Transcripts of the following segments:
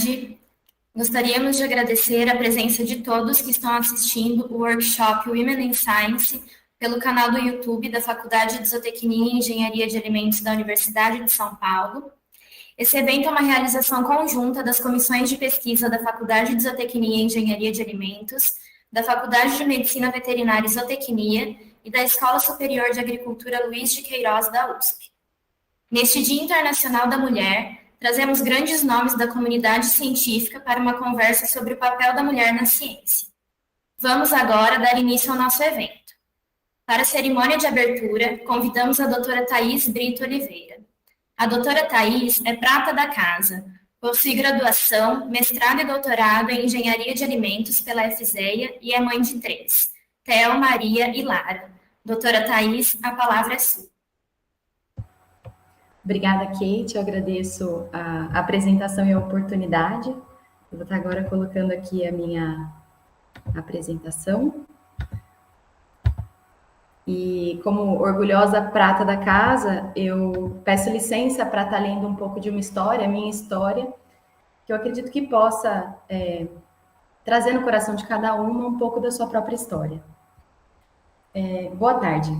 tarde. Gostaríamos de agradecer a presença de todos que estão assistindo o workshop Women in Science pelo canal do YouTube da Faculdade de Zootecnia e Engenharia de Alimentos da Universidade de São Paulo. Esse evento é uma realização conjunta das comissões de pesquisa da Faculdade de Zootecnia e Engenharia de Alimentos, da Faculdade de Medicina Veterinária e Zootecnia e da Escola Superior de Agricultura Luiz de Queiroz da USP. Neste Dia Internacional da Mulher, trazemos grandes nomes da comunidade científica para uma conversa sobre o papel da mulher na ciência. Vamos agora dar início ao nosso evento. Para a cerimônia de abertura, convidamos a doutora Thaís Brito Oliveira. A doutora Thaís é prata da casa, possui graduação, mestrado e doutorado em Engenharia de Alimentos pela FZEA e é mãe de 3, Theo, Maria e Lara. Doutora Thaís, a palavra é sua. Obrigada, Kate. Eu agradeço a apresentação e a oportunidade. Eu vou estar agora colocando aqui a minha apresentação. E como orgulhosa prata da casa, eu peço licença para estar lendo um pouco de uma história, a minha história, que eu acredito que possa trazer no coração de cada uma um pouco da sua própria história. Boa tarde.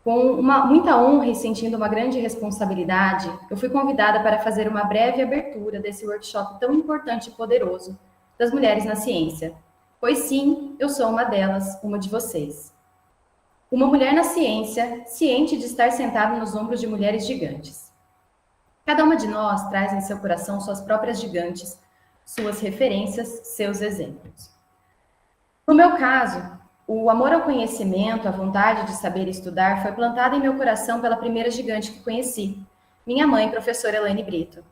Com muita honra e sentindo uma grande responsabilidade, eu fui convidada para fazer uma breve abertura desse workshop tão importante e poderoso das mulheres na ciência. Pois sim, eu sou uma delas, uma de vocês. Uma mulher na ciência, ciente de estar sentada nos ombros de mulheres gigantes. Cada uma de nós traz em seu coração suas próprias gigantes, suas referências, seus exemplos. No meu caso, o amor ao conhecimento, a vontade de saber estudar foi plantada em meu coração pela primeira gigante que conheci, minha mãe, professora Elaine Brito.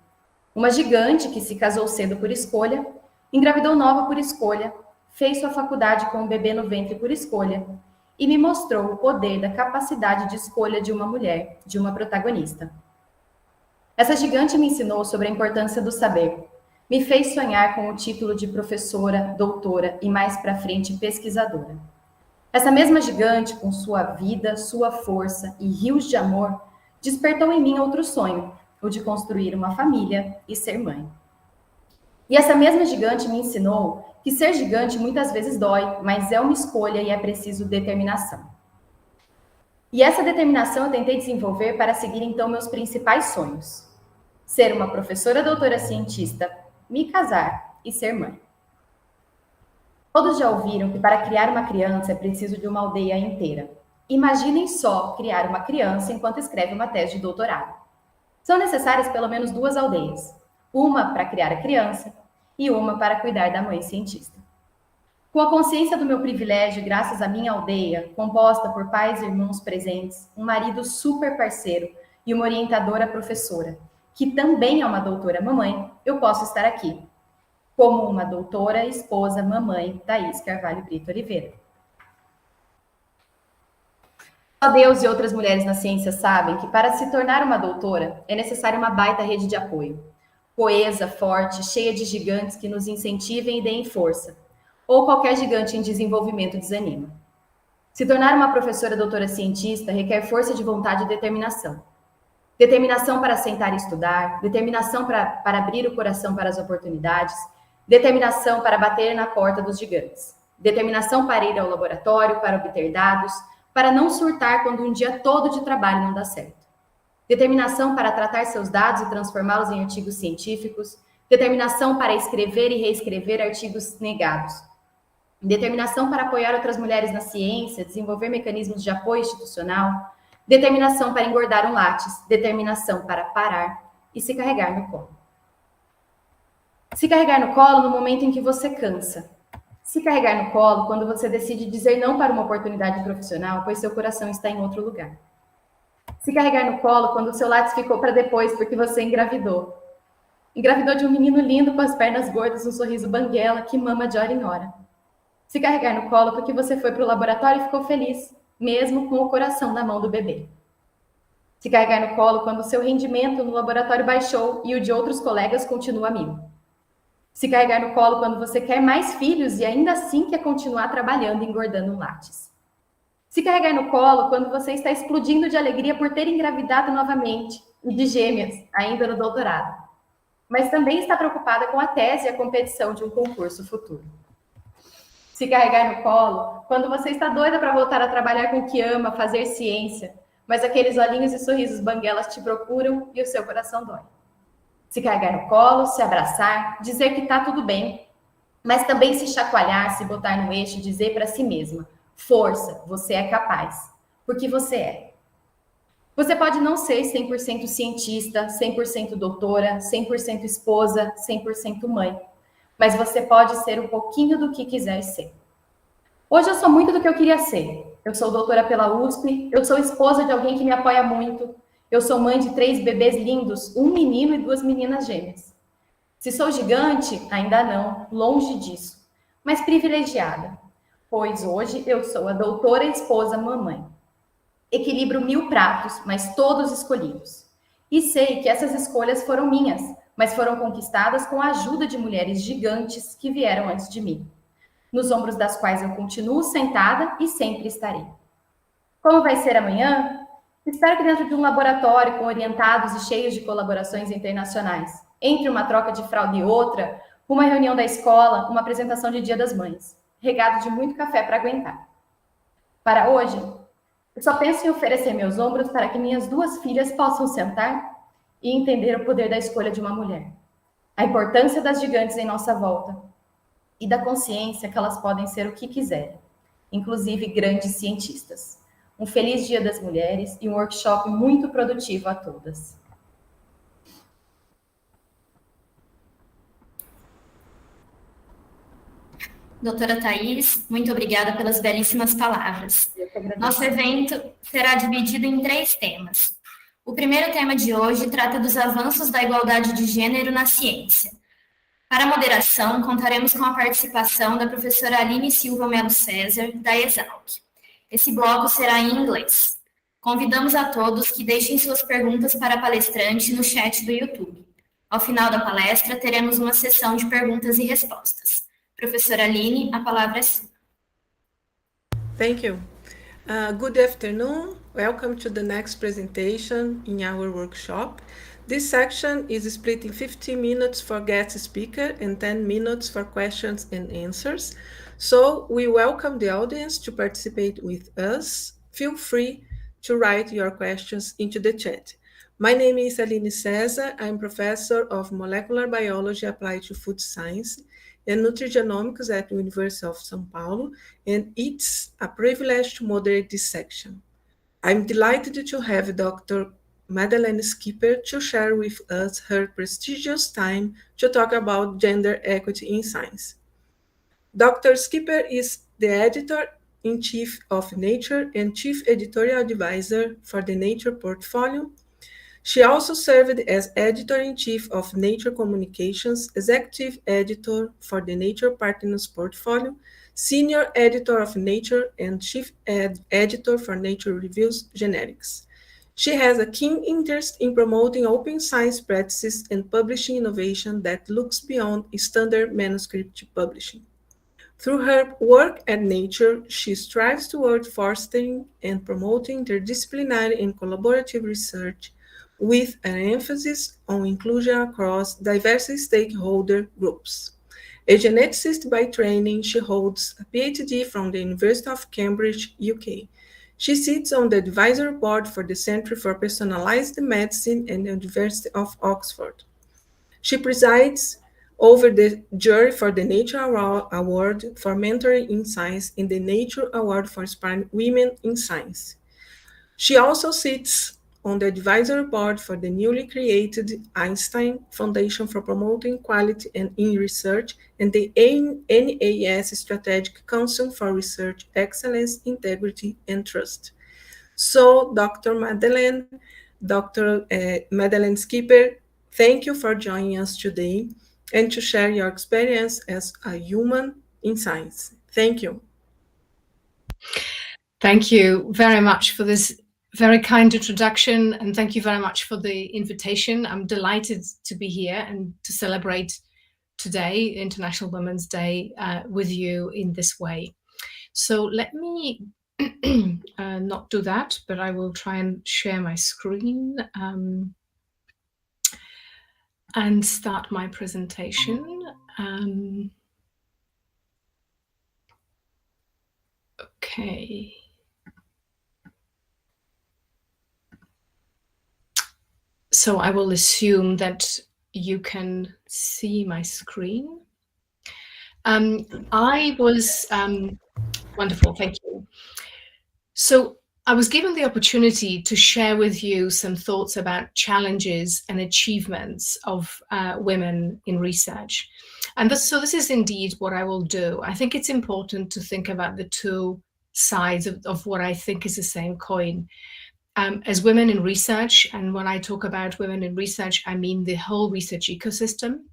Uma gigante que se casou cedo por escolha, engravidou nova por escolha, fez sua faculdade com um bebê no ventre por escolha e me mostrou o poder da capacidade de escolha de uma mulher, de uma protagonista. Essa gigante me ensinou sobre a importância do saber, me fez sonhar com o título de professora, doutora e mais pra frente pesquisadora. Essa mesma gigante, com sua vida, sua força e rios de amor, despertou em mim outro sonho, o de construir uma família e ser mãe. E essa mesma gigante me ensinou que ser gigante muitas vezes dói, mas é uma escolha e é preciso determinação. E essa determinação eu tentei desenvolver para seguir então meus principais sonhos. Ser uma professora doutora cientista, me casar e ser mãe. Todos já ouviram que para criar uma criança é preciso de uma aldeia inteira. Imaginem só criar uma criança enquanto escreve uma tese de doutorado. São necessárias pelo menos 2 aldeias. Uma para criar a criança e uma para cuidar da mãe cientista. Com a consciência do meu privilégio, graças à minha aldeia, composta por pais e irmãos presentes, um marido super parceiro e uma orientadora professora, que também é uma doutora mamãe, eu posso estar aqui, como uma doutora, esposa, mamãe, Thaís Carvalho Brito Oliveira. Só Deus e outras mulheres na ciência sabem que para se tornar uma doutora é necessária uma baita rede de apoio. Coesa, forte, cheia de gigantes que nos incentivem e deem força. Ou qualquer gigante em desenvolvimento desanima. Se tornar uma professora doutora cientista requer força de vontade e determinação. Determinação para sentar e estudar, determinação para abrir o coração para as oportunidades, determinação para bater na porta dos gigantes, determinação para ir ao laboratório, para obter dados, para não surtar quando um dia todo de trabalho não dá certo. Determinação para tratar seus dados e transformá-los em artigos científicos, determinação para escrever e reescrever artigos negados, determinação para apoiar outras mulheres na ciência, desenvolver mecanismos de apoio institucional, determinação para engordar um látis, determinação para parar e se carregar no colo. Se carregar no colo no momento em que você cansa. Se carregar no colo quando você decide dizer não para uma oportunidade profissional, pois seu coração está em outro lugar. Se carregar no colo quando o seu látis ficou para depois porque você engravidou. Engravidou de um menino lindo com as pernas gordas, um sorriso banguela que mama de hora em hora. Se carregar no colo porque você foi para o laboratório e ficou feliz, mesmo com o coração na mão do bebê. Se carregar no colo quando o seu rendimento no laboratório baixou e o de outros colegas continua amigo. Se carregar no colo quando você quer mais filhos e ainda assim quer continuar trabalhando e engordando um látis. Se carregar no colo quando você está explodindo de alegria por ter engravidado novamente e de gêmeas, ainda no doutorado. mas também está preocupada com a tese e a competição de um concurso futuro. Se carregar no colo, quando você está doida para voltar a trabalhar com o que ama, fazer ciência, mas aqueles olhinhos e sorrisos banguelas te procuram e o seu coração dói. Se carregar no colo, se abraçar, dizer que está tudo bem, mas também se chacoalhar, se botar no eixo e dizer para si mesma: força, você é capaz, porque você é. Você pode não ser 100% cientista, 100% doutora, 100% esposa, 100% mãe, mas você pode ser um pouquinho do que quiser ser. Hoje eu sou muito do que eu queria ser. Eu sou doutora pela USP, eu sou esposa de alguém que me apoia muito, eu sou mãe de 3 bebês lindos, um menino e 2 meninas gêmeas. Se sou gigante, ainda não, longe disso, mas privilegiada, pois hoje eu sou a doutora, esposa, mamãe. Equilibro 1000 pratos, mas todos escolhidos. E sei que essas escolhas foram minhas, mas foram conquistadas com a ajuda de mulheres gigantes que vieram antes de mim, nos ombros das quais eu continuo sentada e sempre estarei. Como vai ser amanhã? Espero que dentro de um laboratório com orientados e cheios de colaborações internacionais, entre uma troca de fralda e outra, uma reunião da escola, uma apresentação de Dia das Mães, regado de muito café para aguentar. Para hoje, eu só penso em oferecer meus ombros para que minhas 2 filhas possam sentar e entender o poder da escolha de uma mulher, a importância das gigantes em nossa volta e da consciência que elas podem ser o que quiserem, inclusive grandes cientistas. Um feliz Dia das Mulheres e um workshop muito produtivo a todas. Doutora Thais, muito obrigada pelas belíssimas palavras. Nosso evento será dividido em 3 temas. O primeiro tema de hoje trata dos avanços da igualdade de gênero na ciência. Para a moderação, contaremos com a participação da professora Aline Silva Melo César, da Exalc. Esse bloco será em inglês. Convidamos a todos que deixem suas perguntas para a palestrante no chat do YouTube. Ao final da palestra, teremos uma sessão de perguntas e respostas. Professora Aline, a palavra é sua. Thank you. Good afternoon. Welcome to the next presentation in our workshop. This section is split in 15 minutes for guest speaker and 10 minutes for questions and answers. So we welcome the audience to participate with us. Feel free to write your questions into the chat. My name is Aline César. I'm professor of molecular biology applied to food science and nutrigenomics at the University of São Paulo, and it's a privilege to moderate this section. I'm delighted to have Dr. Magdalena Skipper to share with us her prestigious time to talk about gender equity in science. Dr. Skipper is the editor-in-chief of Nature and chief editorial advisor for the Nature portfolio. She also served as editor-in-chief of Nature Communications, executive editor for the Nature Partners portfolio, senior editor of Nature, and chief editor for Nature Reviews Genetics. She has a keen interest in promoting open science practices and publishing innovation that looks beyond standard manuscript publishing. Through her work at Nature, she strives toward fostering and promoting interdisciplinary and collaborative research with an emphasis on inclusion across diverse stakeholder groups. A geneticist by training, she holds a PhD from the University of Cambridge, UK. She sits on the advisory board for the Centre for Personalized Medicine at the University of Oxford. She presides over the jury for the Nature Award for Mentoring in Science and the Nature Award for Inspiring Women in Science. She also sits on the advisory board for the newly created Einstein Foundation for Promoting Quality in Research and the NAS Strategic Council for Research Excellence, Integrity, and Trust. So, Dr. Magdalena Skipper, thank you for joining us today and to share your experience as a human in science. Thank you. Thank you very much for this very kind introduction, and thank you very much for the invitation. I'm delighted to be here and to celebrate today, International Women's Day, with you in this way. So let me not do that, but I will try and share my screen. and start my presentation. Okay. So I will assume that you can see my screen. Wonderful, thank you. So I was given the opportunity to share with you some thoughts about challenges and achievements of women in research. And so this is indeed what I will do. I think it's important to think about the two sides of what I think is the same coin. As women in research, and when I talk about women in research, I mean the whole research ecosystem.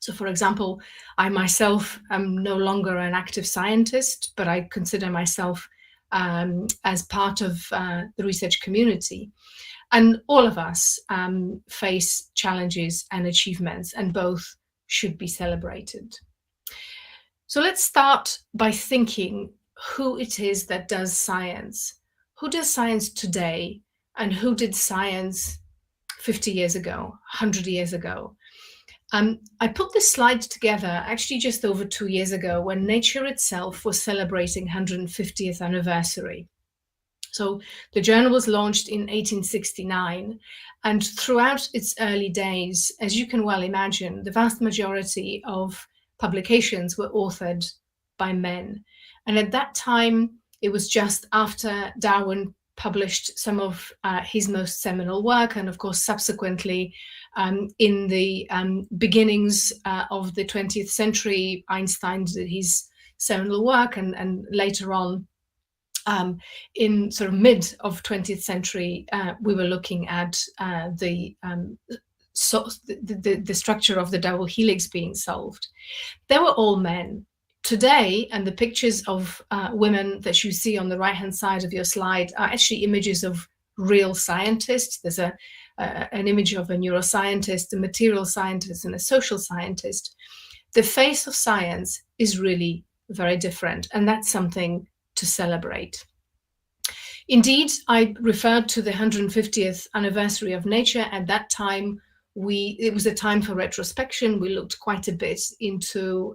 So, for example, I myself am no longer an active scientist, but I consider myself as part of the research community. And all of us face challenges and achievements, and both should be celebrated. So let's start by thinking who it is that does science. Who does science today, and who did science 50 years ago, 100 years ago? I put this slide together actually just over 2 years ago, when Nature itself was celebrating 150th anniversary. So the journal was launched in 1869, and throughout its early days, as you can well imagine, the vast majority of publications were authored by men. And at that time, it was just after Darwin published some of his most seminal work, and of course, subsequently, in the beginnings of the 20th century, Einstein did his seminal work, and later on, in sort of mid of 20th century, we were looking at the structure of the double helix being solved. They were all men. Today, and the pictures of women that you see on the right-hand side of your slide are actually images of real scientists. There's an image of a neuroscientist, a material scientist, and a social scientist. The face of science is really very different, and that's something to celebrate. Indeed, I referred to the 150th anniversary of Nature. At that time, it was a time for retrospection. We looked quite a bit into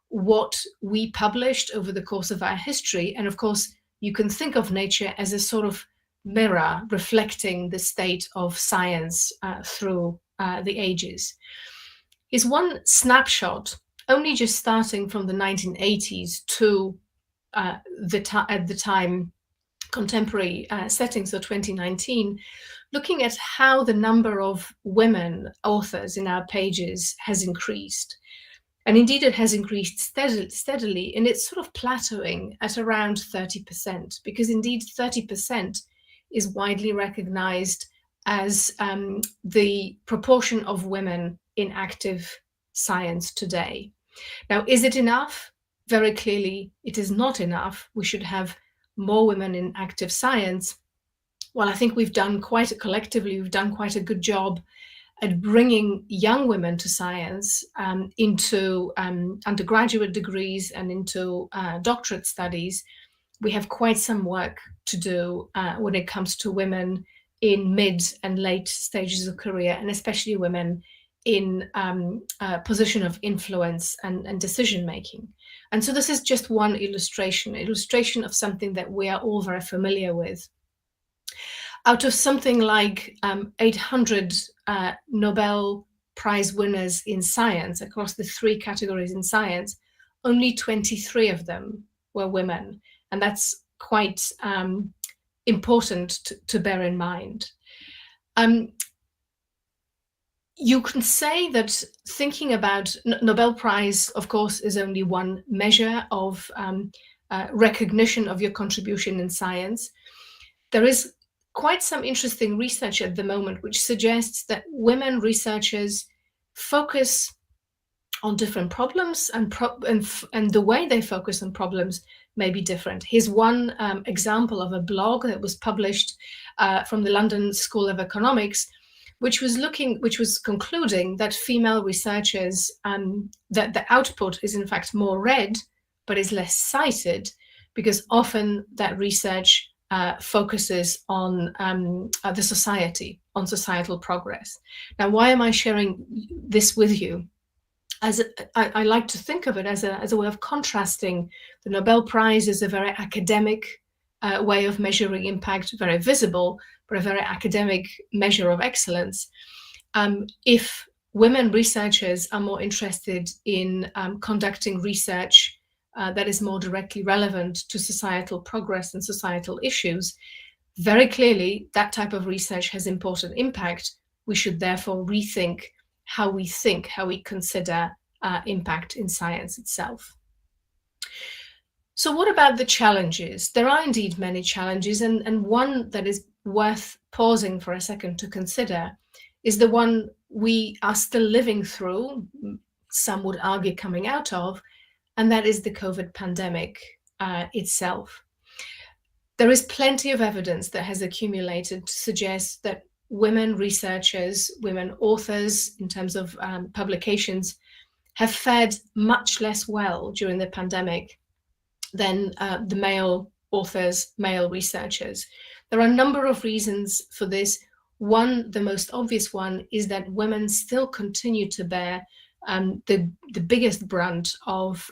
what we published over the course of our history. And of course, you can think of Nature as a sort of mirror reflecting the state of science through the ages. Is one snapshot, only just starting from the 1980s to at the time contemporary setting, so 2019, looking at how the number of women authors in our pages has increased. And indeed, it has increased steadily, and it's sort of plateauing at around 30%, because indeed 30% is widely recognized as the proportion of women in active science today. Now, is it enough? Very clearly, it is not enough. We should have more women in active science. Well, I think we've done quite a good job at bringing young women to science into undergraduate degrees and into doctorate studies. We have quite some work to do when it comes to women in mid and late stages of career, and especially women in a position of influence and decision making. And so this is just one illustration of something that we are all very familiar with. Out of something like 800 Nobel Prize winners in science across the 3 categories in science, only 23 of them were women. And that's quite important to bear in mind. You can say that thinking about Nobel Prize, of course, is only one measure of recognition of your contribution in science. There is quite some interesting research at the moment which suggests that women researchers focus on different problems, and the way they focus on problems may be different. Here's one example of a blog that was published from the London School of Economics, which was concluding that female researchers, that the output is in fact more read, but is less cited, because often that research focuses on the society, on societal progress. Now, why am I sharing this with you? I like to think of it as a way of contrasting. The Nobel Prize is a very academic way of measuring impact, very visible, but a very academic measure of excellence. If women researchers are more interested in conducting research that is more directly relevant to societal progress and societal issues, very clearly that type of research has important impact. We should therefore rethink how we consider impact in science itself. So what about the challenges? There are indeed many challenges, and one that is worth pausing for a second to consider is the one we are still living through, some would argue coming out of, and that is the COVID pandemic itself. There is plenty of evidence that has accumulated to suggest that women researchers, women authors in terms of publications, have fared much less well during the pandemic than the male authors, male researchers. There are a number of reasons for this. One, the most obvious one, is that women still continue to bear the biggest brunt of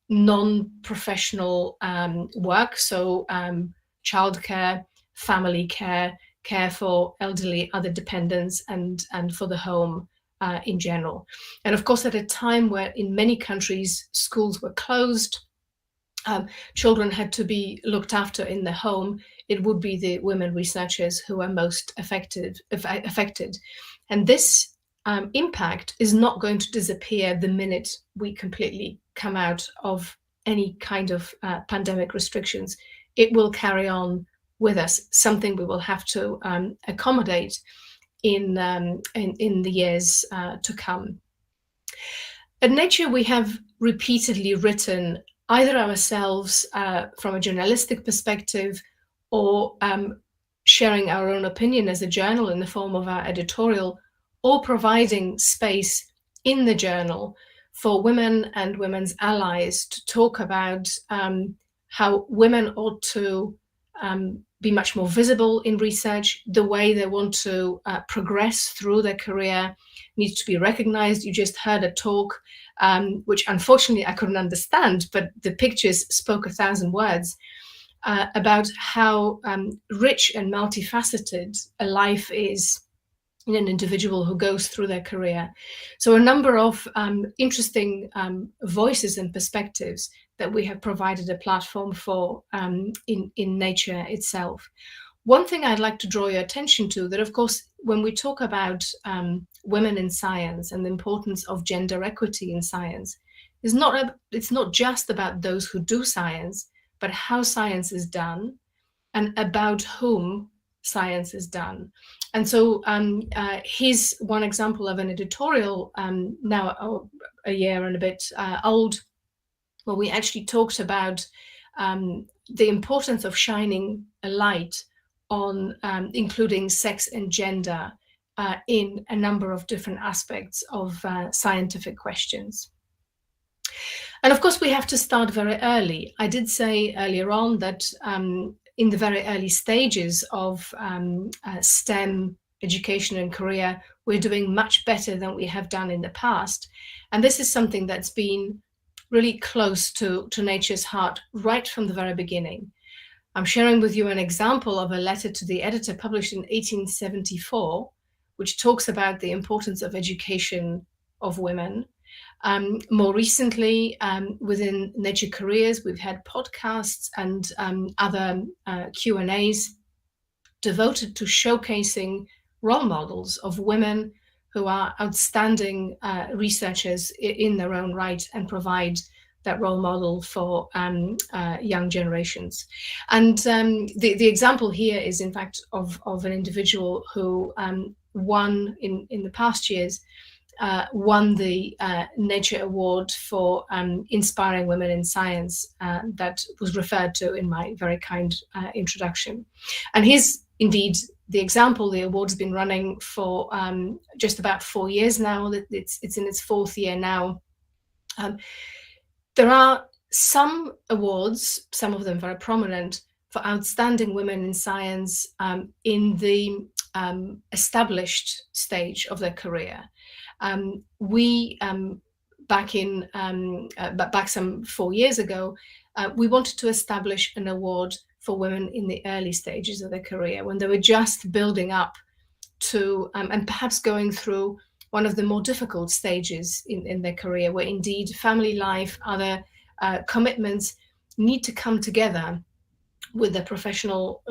non-professional work, so childcare, family care, care for elderly, other dependents, and for the home in general. And of course, at a time where in many countries schools were closed, children had to be looked after in the home, it would be the women researchers who are most affected. And this impact is not going to disappear the minute we completely come out of any kind of pandemic restrictions. It will carry on with us, something we will have to accommodate in the years to come. At Nature, we have repeatedly written, either ourselves from a journalistic perspective, or sharing our own opinion as a journal in the form of our editorial, or providing space in the journal for women and women's allies to talk about how women ought to be much more visible in research, the way they want to progress through their career needs to be recognized. You just heard a talk, which unfortunately I couldn't understand, but the pictures spoke 1,000 words, about how rich and multifaceted a life is in an individual who goes through their career. So a number of interesting voices and perspectives that we have provided a platform for in Nature itself. One thing I'd like to draw your attention to, that of course, when we talk about women in science and the importance of gender equity in science, it's not just about those who do science, but how science is done and about whom science is done. And so here's one example of an editorial, now a year and a bit old, where we actually talked about the importance of shining a light on including sex and gender in a number of different aspects of scientific questions. And of course, we have to start very early. I did say earlier on that in the very early stages of STEM education and career, we're doing much better than we have done in the past. And this is something that's been really close to Nature's heart right from the very beginning. I'm sharing with you an example of a letter to the editor published in 1874, which talks about the importance of education of women. More recently, within Nature Careers, we've had podcasts and other Q&As devoted to showcasing role models of women who are outstanding researchers in their own right and provide that role model for young generations. And the example here is, in fact, of an individual who won in the past years, won the Nature Award for Inspiring Women in Science that was referred to in my very kind introduction. And here's indeed the example. The award's been running for just about 4 years now. It's in its 4th year now. There are some awards, some of them very prominent, for outstanding women in science in the established stage of their career. Back some 4 years ago, we wanted to establish an award for women in the early stages of their career, when they were just building up to, and perhaps going through one of the more difficult stages in their career, where indeed family life, other commitments need to come together with their professional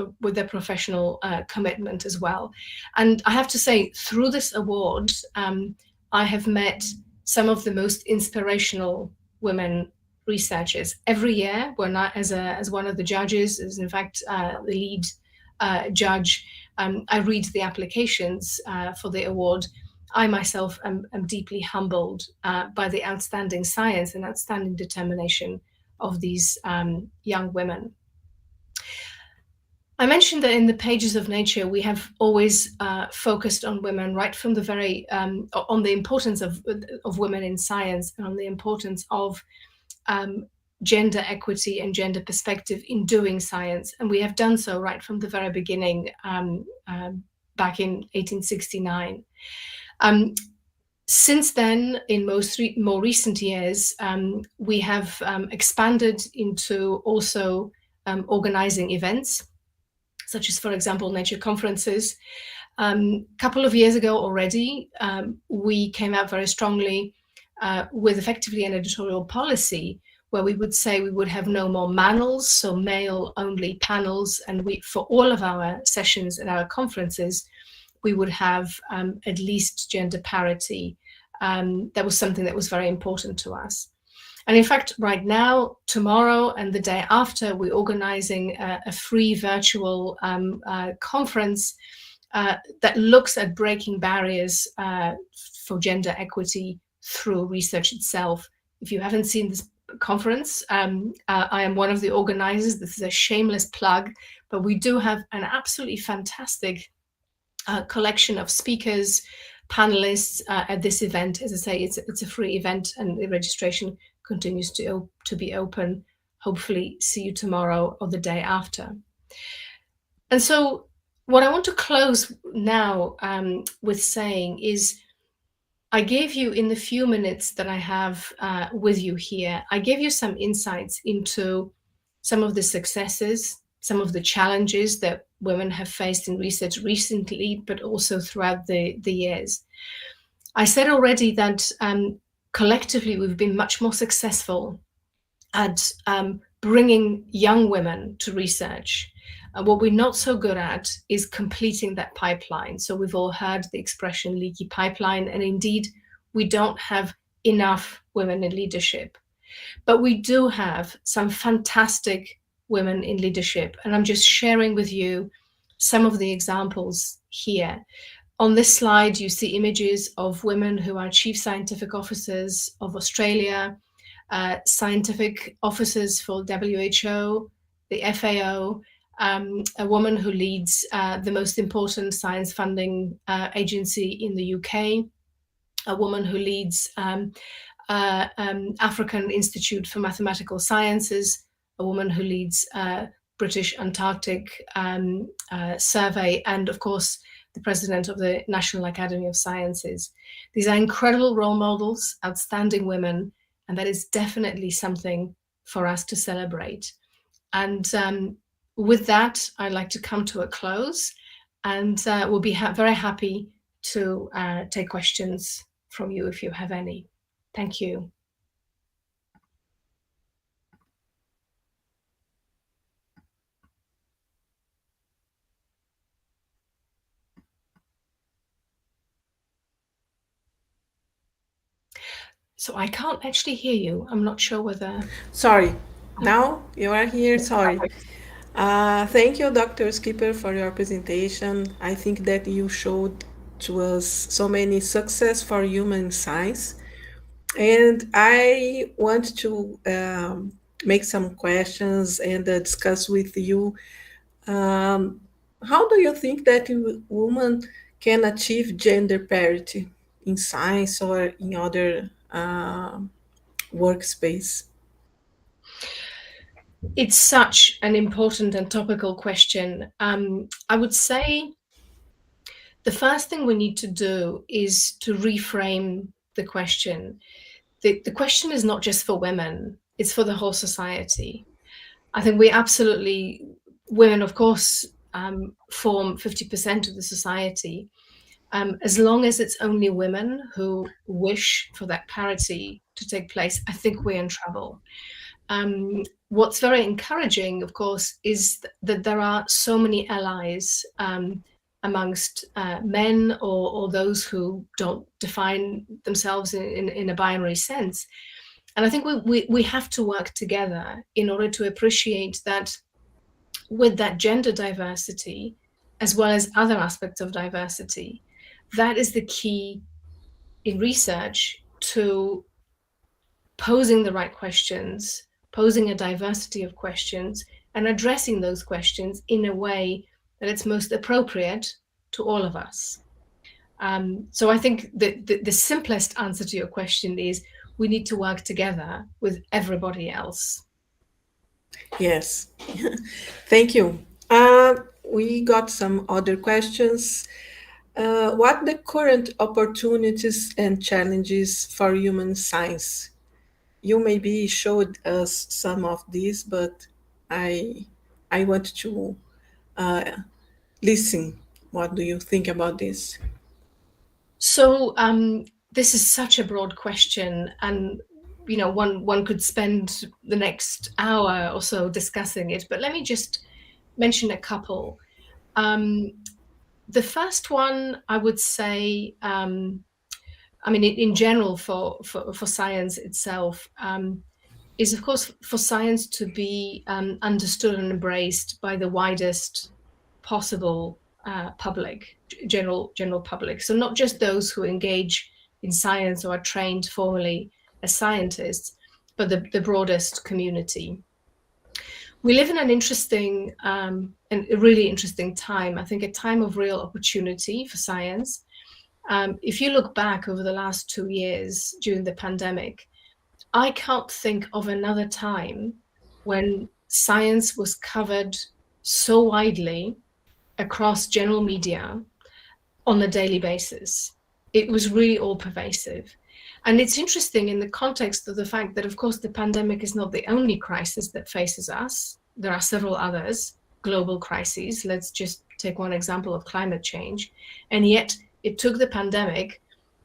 commitment as well. And I have to say, through this award, I have met some of the most inspirational women researchers. Every year, when I, as one of the judges, as in fact the lead judge, I read the applications for the award. I myself am deeply humbled by the outstanding science and outstanding determination of these young women. I mentioned that in the pages of Nature, we have always focused on women right from the very, on the importance of women in science, and on the importance of gender equity and gender perspective in doing science. And we have done so right from the very beginning, back in 1869. Since then, in more recent years, we have expanded into also organizing events, such as, for example, nature conferences. Couple of years ago already, we came out very strongly with effectively an editorial policy where we would say we would have no more manels, so male-only panels, and for all of our sessions and our conferences, we would have at least gender parity. That was something that was very important to us. And in fact, right now, tomorrow and the day after, we're organizing a free virtual conference that looks at breaking barriers for gender equity through research itself. If you haven't seen this conference, I am one of the organizers. This is a shameless plug, but we do have an absolutely fantastic collection of speakers, panelists at this event. As I say, it's a free event, and the registration continues to be open. Hopefully see you tomorrow or the day after. And so what I want to close now with saying is, I gave you, in the few minutes that I have with you here, I gave you some insights into some of the successes, some of the challenges that women have faced in research recently, but also throughout the years. I said already that collectively we've been much more successful at bringing young women to research. What we're not so good at is completing that pipeline. So we've all heard the expression leaky pipeline, and indeed we don't have enough women in leadership. But we do have some fantastic women in leadership, and I'm just sharing with you some of the examples here. On this slide, you see images of women who are chief scientific officers of Australia, scientific officers for WHO, the FAO, a woman who leads the most important science funding agency in the UK, a woman who leads African Institute for Mathematical Sciences, a woman who leads British Antarctic Survey, and of course, the president of the National Academy of Sciences. These are incredible role models, outstanding women, and that is definitely something for us to celebrate. And with that, I'd like to come to a close, and we'll be very happy to take questions from you if you have any. Thank you. So I can't actually hear you. I'm not sure whether... Sorry, now you are here, sorry. Thank you, Dr. Skipper, for your presentation. I think that you showed to us so many success for human science. And I want to make some questions and discuss with you. How do you think that women can achieve gender parity in science or in other workspace? It's such an important and topical question. I would say The first thing we need to do is to reframe the question. The question is not just for women, it's for the whole society. I think women, of course, form 50% of the society. As long as it's only women who wish for that parity to take place, I think we're in trouble. What's very encouraging, of course, is that there are so many allies amongst men or those who don't define themselves in a binary sense. And I think we have to work together in order to appreciate that with that gender diversity, as well as other aspects of diversity, that is the key in research to posing the right questions, posing a diversity of questions, and addressing those questions in a way that it's most appropriate to all of us. So I think the simplest answer to your question is we need to work together with everybody else. Yes, thank you. We got some other questions. What the current opportunities and challenges for human science? You maybe showed us some of these, but I want to listen. What do you think about this? So this is such a broad question, and one could spend the next hour or so discussing it, but let me just mention a couple. The first one, I would say, in general for science itself, is of course for science to be understood and embraced by the widest possible public, general public. So not just those who engage in science or are trained formally as scientists, but the broadest community. We live in an interesting and a really interesting time, I think a time of real opportunity for science. If you look back over the last 2 years during the pandemic, I can't think of another time when science was covered so widely across general media on a daily basis. It was really all pervasive. And it's interesting in the context of the fact that, of course, the pandemic is not the only crisis that faces us. There are several others, global crises. Let's just take one example of climate change. And yet it took the pandemic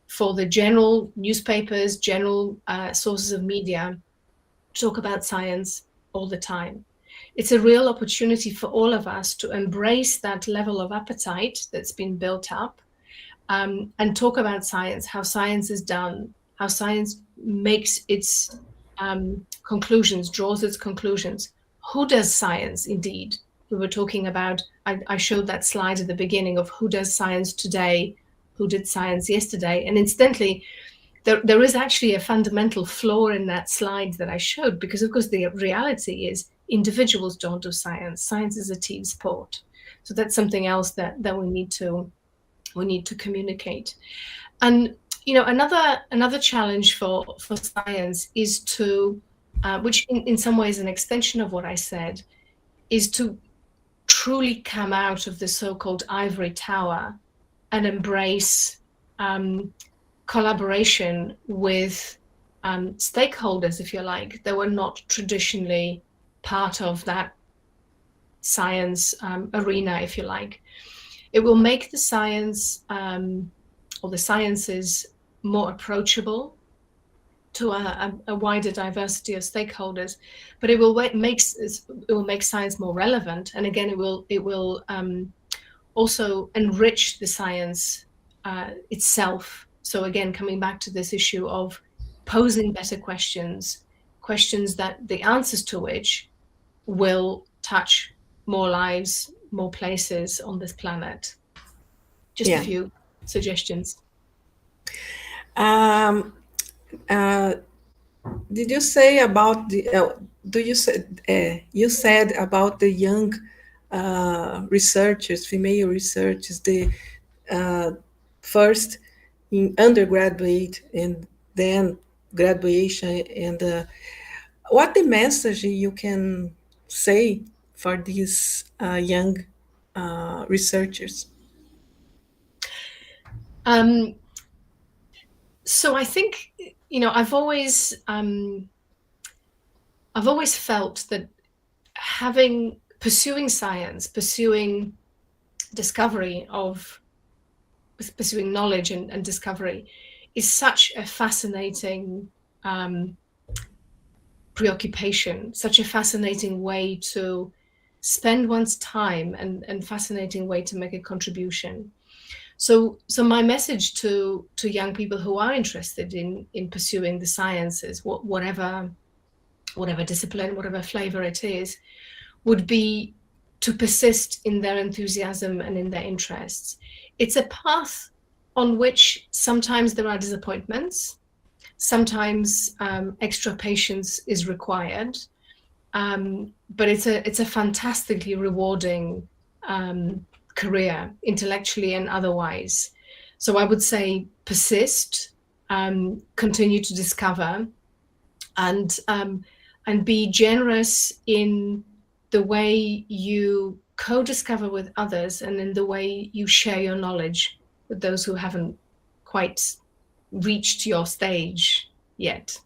for the general newspapers, general sources of media to talk about science all the time. It's a real opportunity for all of us to embrace that level of appetite that's been built up and talk about science, how science is done, how science makes its conclusions, draws its conclusions. Who does science indeed? We were talking about, I showed that slide at the beginning of who does science today, who did science yesterday. And incidentally, there is actually a fundamental flaw in that slide that I showed, because of course the reality is individuals don't do science. Science is a team sport. So that's something else that we need to communicate. And another challenge for science is to, which in some ways an extension of what I said, is to truly come out of the so-called ivory tower and embrace collaboration with stakeholders, if you like, that were not traditionally part of that science arena, if you like. It will make the science or the sciences more approachable to a wider diversity of stakeholders, but it will make science more relevant. And again, it will also enrich the science itself. So again, coming back to this issue of posing better questions that the answers to which will touch more lives, more places on this planet. Just a few suggestions. Did you say about the? You said about the young researchers, female researchers, the first in undergraduate and then graduation, and what the message you can say for these young researchers? So I think, I've always felt that pursuing science, pursuing discovery pursuing knowledge and discovery is such a fascinating preoccupation, such a fascinating way to spend one's time and fascinating way to make a contribution. So my message to young people who are interested in pursuing the sciences, whatever discipline, whatever flavor it is, would be to persist in their enthusiasm and in their interests. It's a path on which sometimes there are disappointments, sometimes extra patience is required, but it's a fantastically rewarding career, intellectually and otherwise. So I would say persist, continue to discover, and be generous in the way you co-discover with others and in the way you share your knowledge with those who haven't quite reached your stage yet.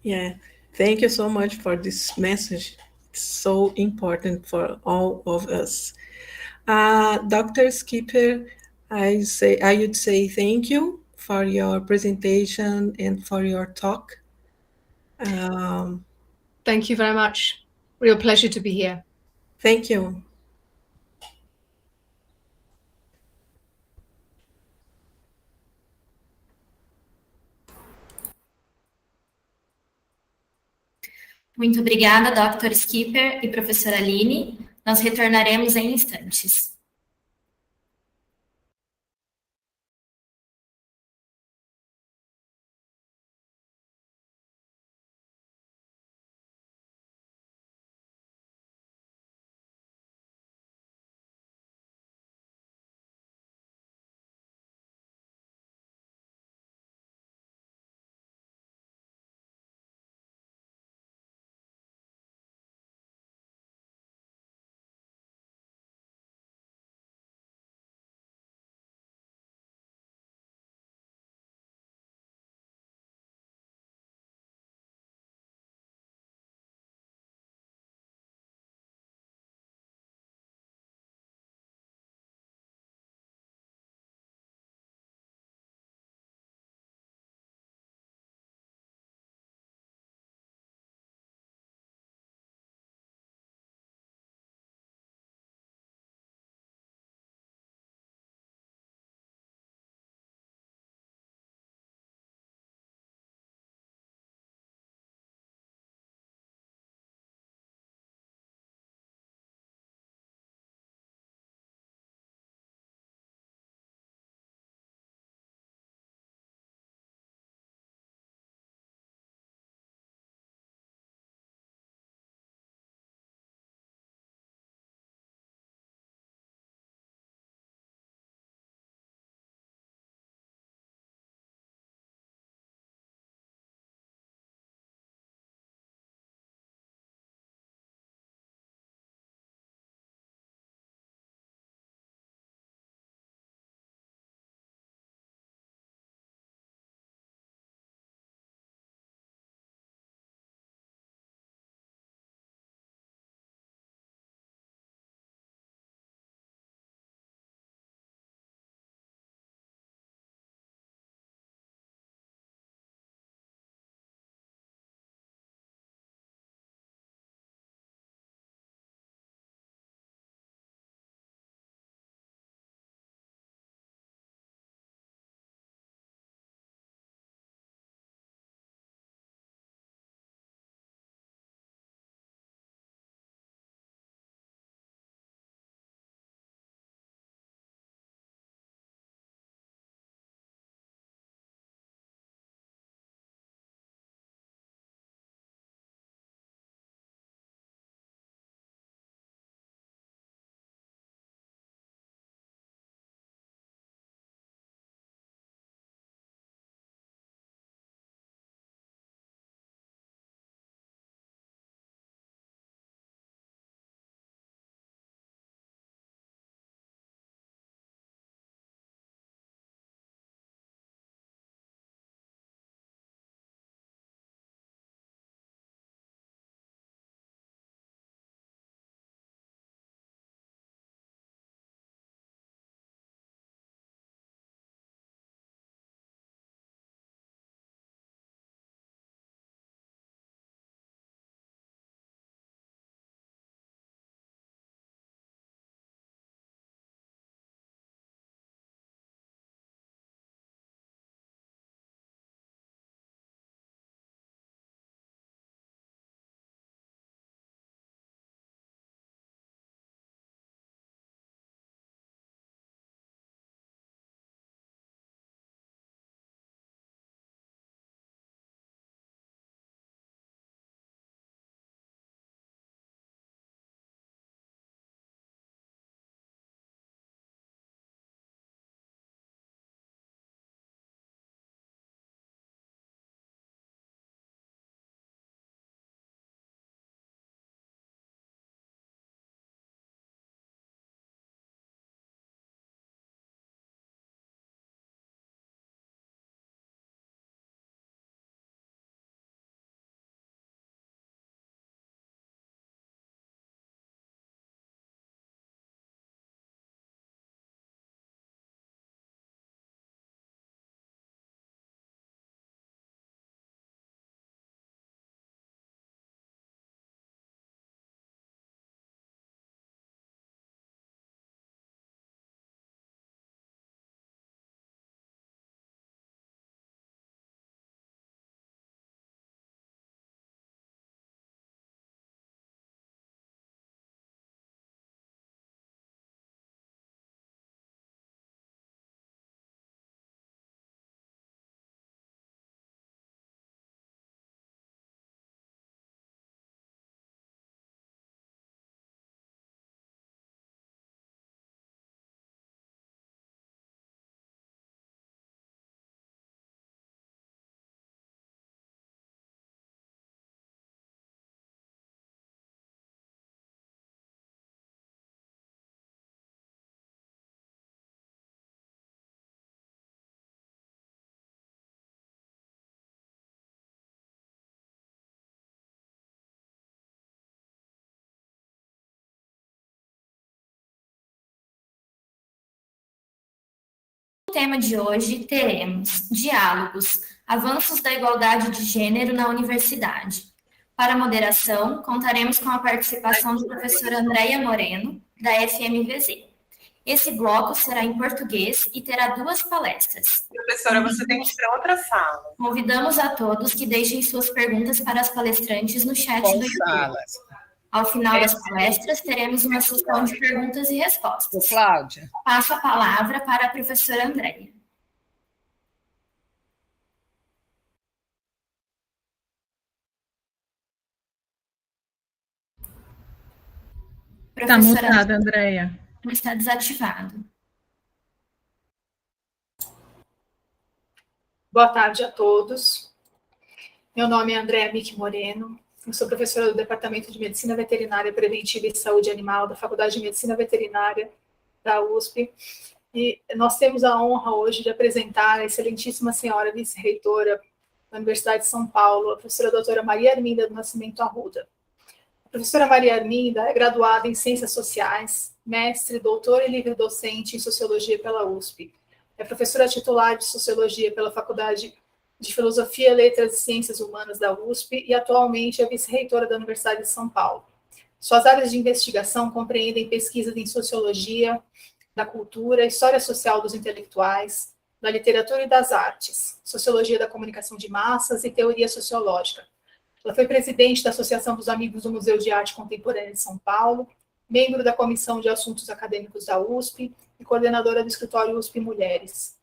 Yeah, thank you so much for this message. It's so important for all of us. Dr. Skipper, I would say thank you for your presentation and for your talk. Thank you very much. Real pleasure to be here. Thank you. Muito obrigada, Dr. Skipper e professora Aline. Nós retornaremos em instantes. tema de hoje teremos diálogos, avanços da igualdade de gênero na universidade. Para a moderação, contaremos com a participação da professora Andréia Moreno, da FMVZ. Esse bloco será em português e terá 2 palestras. Professora, você tem que ir para outra sala. Convidamos a todos que deixem suas perguntas para as palestrantes no chat do YouTube. Ao final das palestras, teremos uma sessão de perguntas e respostas. Cláudia. Passo a palavra para a professora Andréia. Está mutada, Andréia. Está desativado. Boa tarde a todos. Meu nome é Andréia Moreno. Eu sou professora do Departamento de Medicina Veterinária Preventiva e Saúde Animal da Faculdade de Medicina Veterinária da USP. E nós temos a honra hoje de apresentar a excelentíssima senhora vice-reitora da Universidade de São Paulo, a professora doutora Maria Arminda do Nascimento Arruda. A professora Maria Arminda é graduada em Ciências Sociais, mestre, doutora e livre-docente em Sociologia pela USP. É professora titular de Sociologia pela Faculdade de Filosofia, Letras e Ciências Humanas da USP e atualmente é vice-reitora da Universidade de São Paulo. Suas áreas de investigação compreendem pesquisas em Sociologia da Cultura, História Social dos Intelectuais, da Literatura e das Artes, Sociologia da Comunicação de Massas e Teoria Sociológica. Ela foi presidente da Associação dos Amigos do Museu de Arte Contemporânea de São Paulo, membro da Comissão de Assuntos Acadêmicos da USP e coordenadora do escritório USP Mulheres.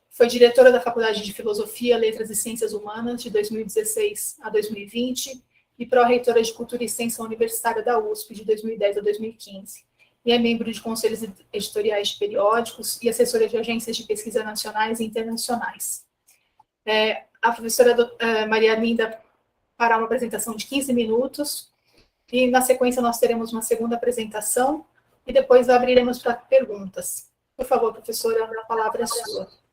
Foi diretora da Faculdade de Filosofia, Letras e Ciências Humanas de 2016 a 2020 e pró-reitora de Cultura e Extensão Universitária da USP de 2010 a 2015. E é membro de conselhos editoriais de periódicos e assessora de agências de pesquisa nacionais e internacionais. A professora Maria Arminda fará uma apresentação de 15 minutos, e na sequência nós teremos uma segunda apresentação, e depois abriremos para perguntas. Por favor, professora, a palavra é sua.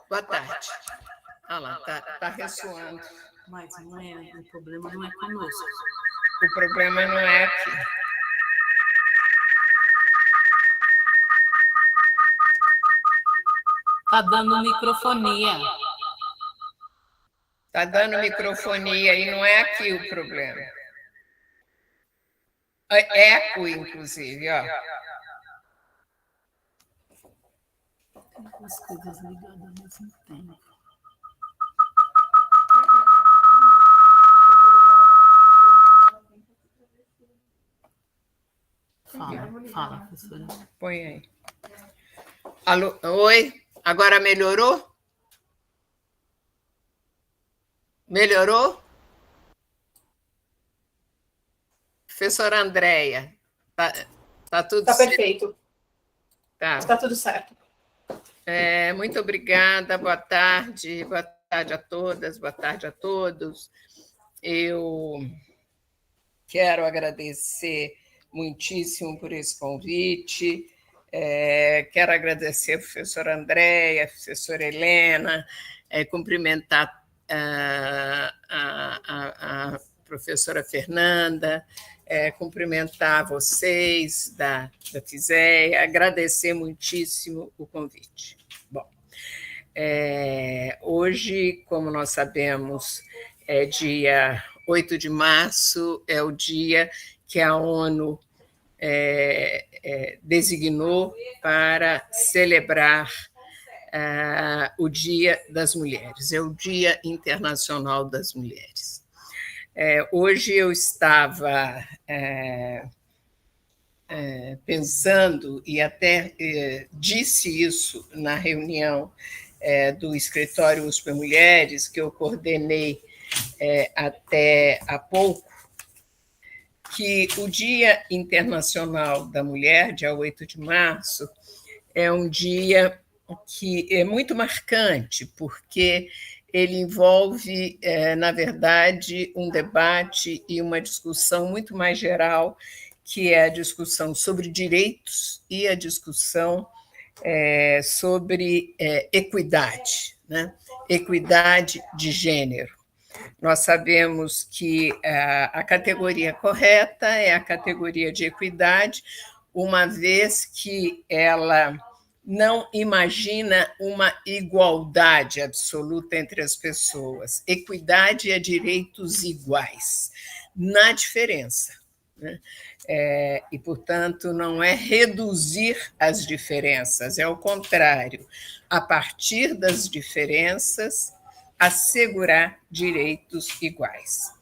Boa tarde. Ah lá, tá ressoando. Mas não é, o problema não é conosco. O problema não é aqui. Está dando microfonia. Está dando microfonia e não é aqui o problema. É eco, inclusive, ó. As coisas ligadas ao mesmo tempo. Fala, professora. Põe aí. Alô, oi? Agora melhorou? Melhorou? Professora Andréia, tá tudo certo? Está perfeito. Tá. Está tudo certo. Muito obrigada, boa tarde a todas, boa tarde a todos. Eu quero agradecer muitíssimo por esse convite, quero agradecer a professora Andréia, a professora Helena, cumprimentar a professora Fernanda, cumprimentar vocês da FISEA, agradecer muitíssimo o convite. Bom, hoje, como nós sabemos, é dia 8 de março, é o dia que a ONU designou para celebrar o Dia das Mulheres, é o Dia Internacional das Mulheres. Hoje eu estava pensando, e até disse isso na reunião do escritório USP Mulheres, que eu coordenei até há pouco, que o Dia Internacional da Mulher, dia 8 de março, é um dia que é muito marcante, porque ele envolve, na verdade, um debate e uma discussão muito mais geral, que é a discussão sobre direitos e a discussão sobre equidade, né? Equidade de gênero. Nós sabemos que a categoria correta é a categoria de equidade, uma vez que ela não imagina uma igualdade absoluta entre as pessoas. Equidade é direitos iguais, na diferença, né? E, portanto, não é reduzir as diferenças, é o contrário. A partir das diferenças, assegurar direitos iguais.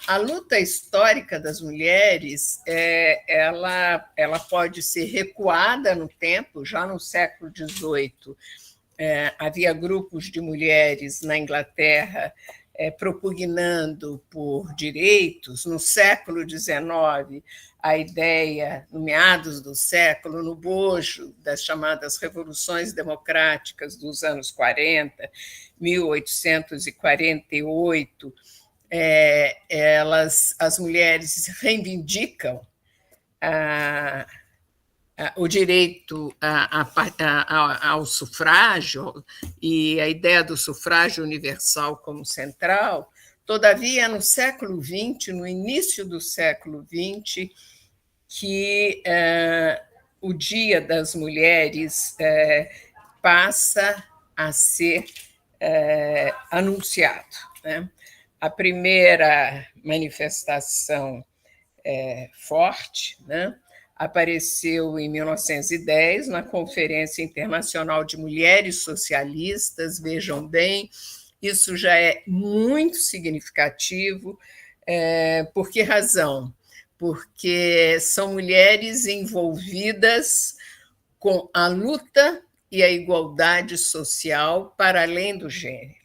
A luta histórica das mulheres ela pode ser recuada no tempo. Já no século XVIII, havia grupos de mulheres na Inglaterra propugnando por direitos. No século XIX, a ideia, no meados do século, no bojo das chamadas revoluções democráticas dos anos 40, 1848, as mulheres reivindicam o direito ao sufrágio e a ideia do sufrágio universal como central. Todavia, no século XX, no início do século XX, que o Dia das Mulheres passa a ser anunciado, né? A primeira manifestação forte, né, apareceu em 1910, na Conferência Internacional de Mulheres Socialistas. Vejam bem, isso já é muito significativo. Por que razão? Porque são mulheres envolvidas com a luta e a igualdade social para além do gênero.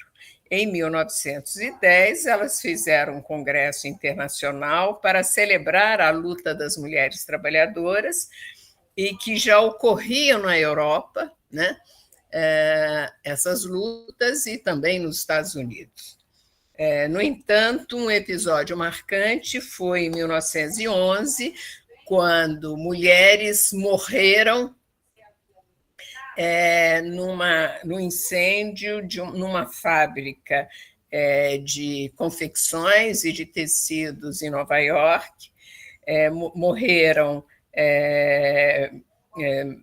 Em 1910, elas fizeram um congresso internacional para celebrar a luta das mulheres trabalhadoras, e que já ocorriam na Europa, né, essas lutas, e também nos Estados Unidos. No entanto, um episódio marcante foi em 1911, quando mulheres morreram no incêndio numa fábrica de confecções e de tecidos em Nova York. Morreram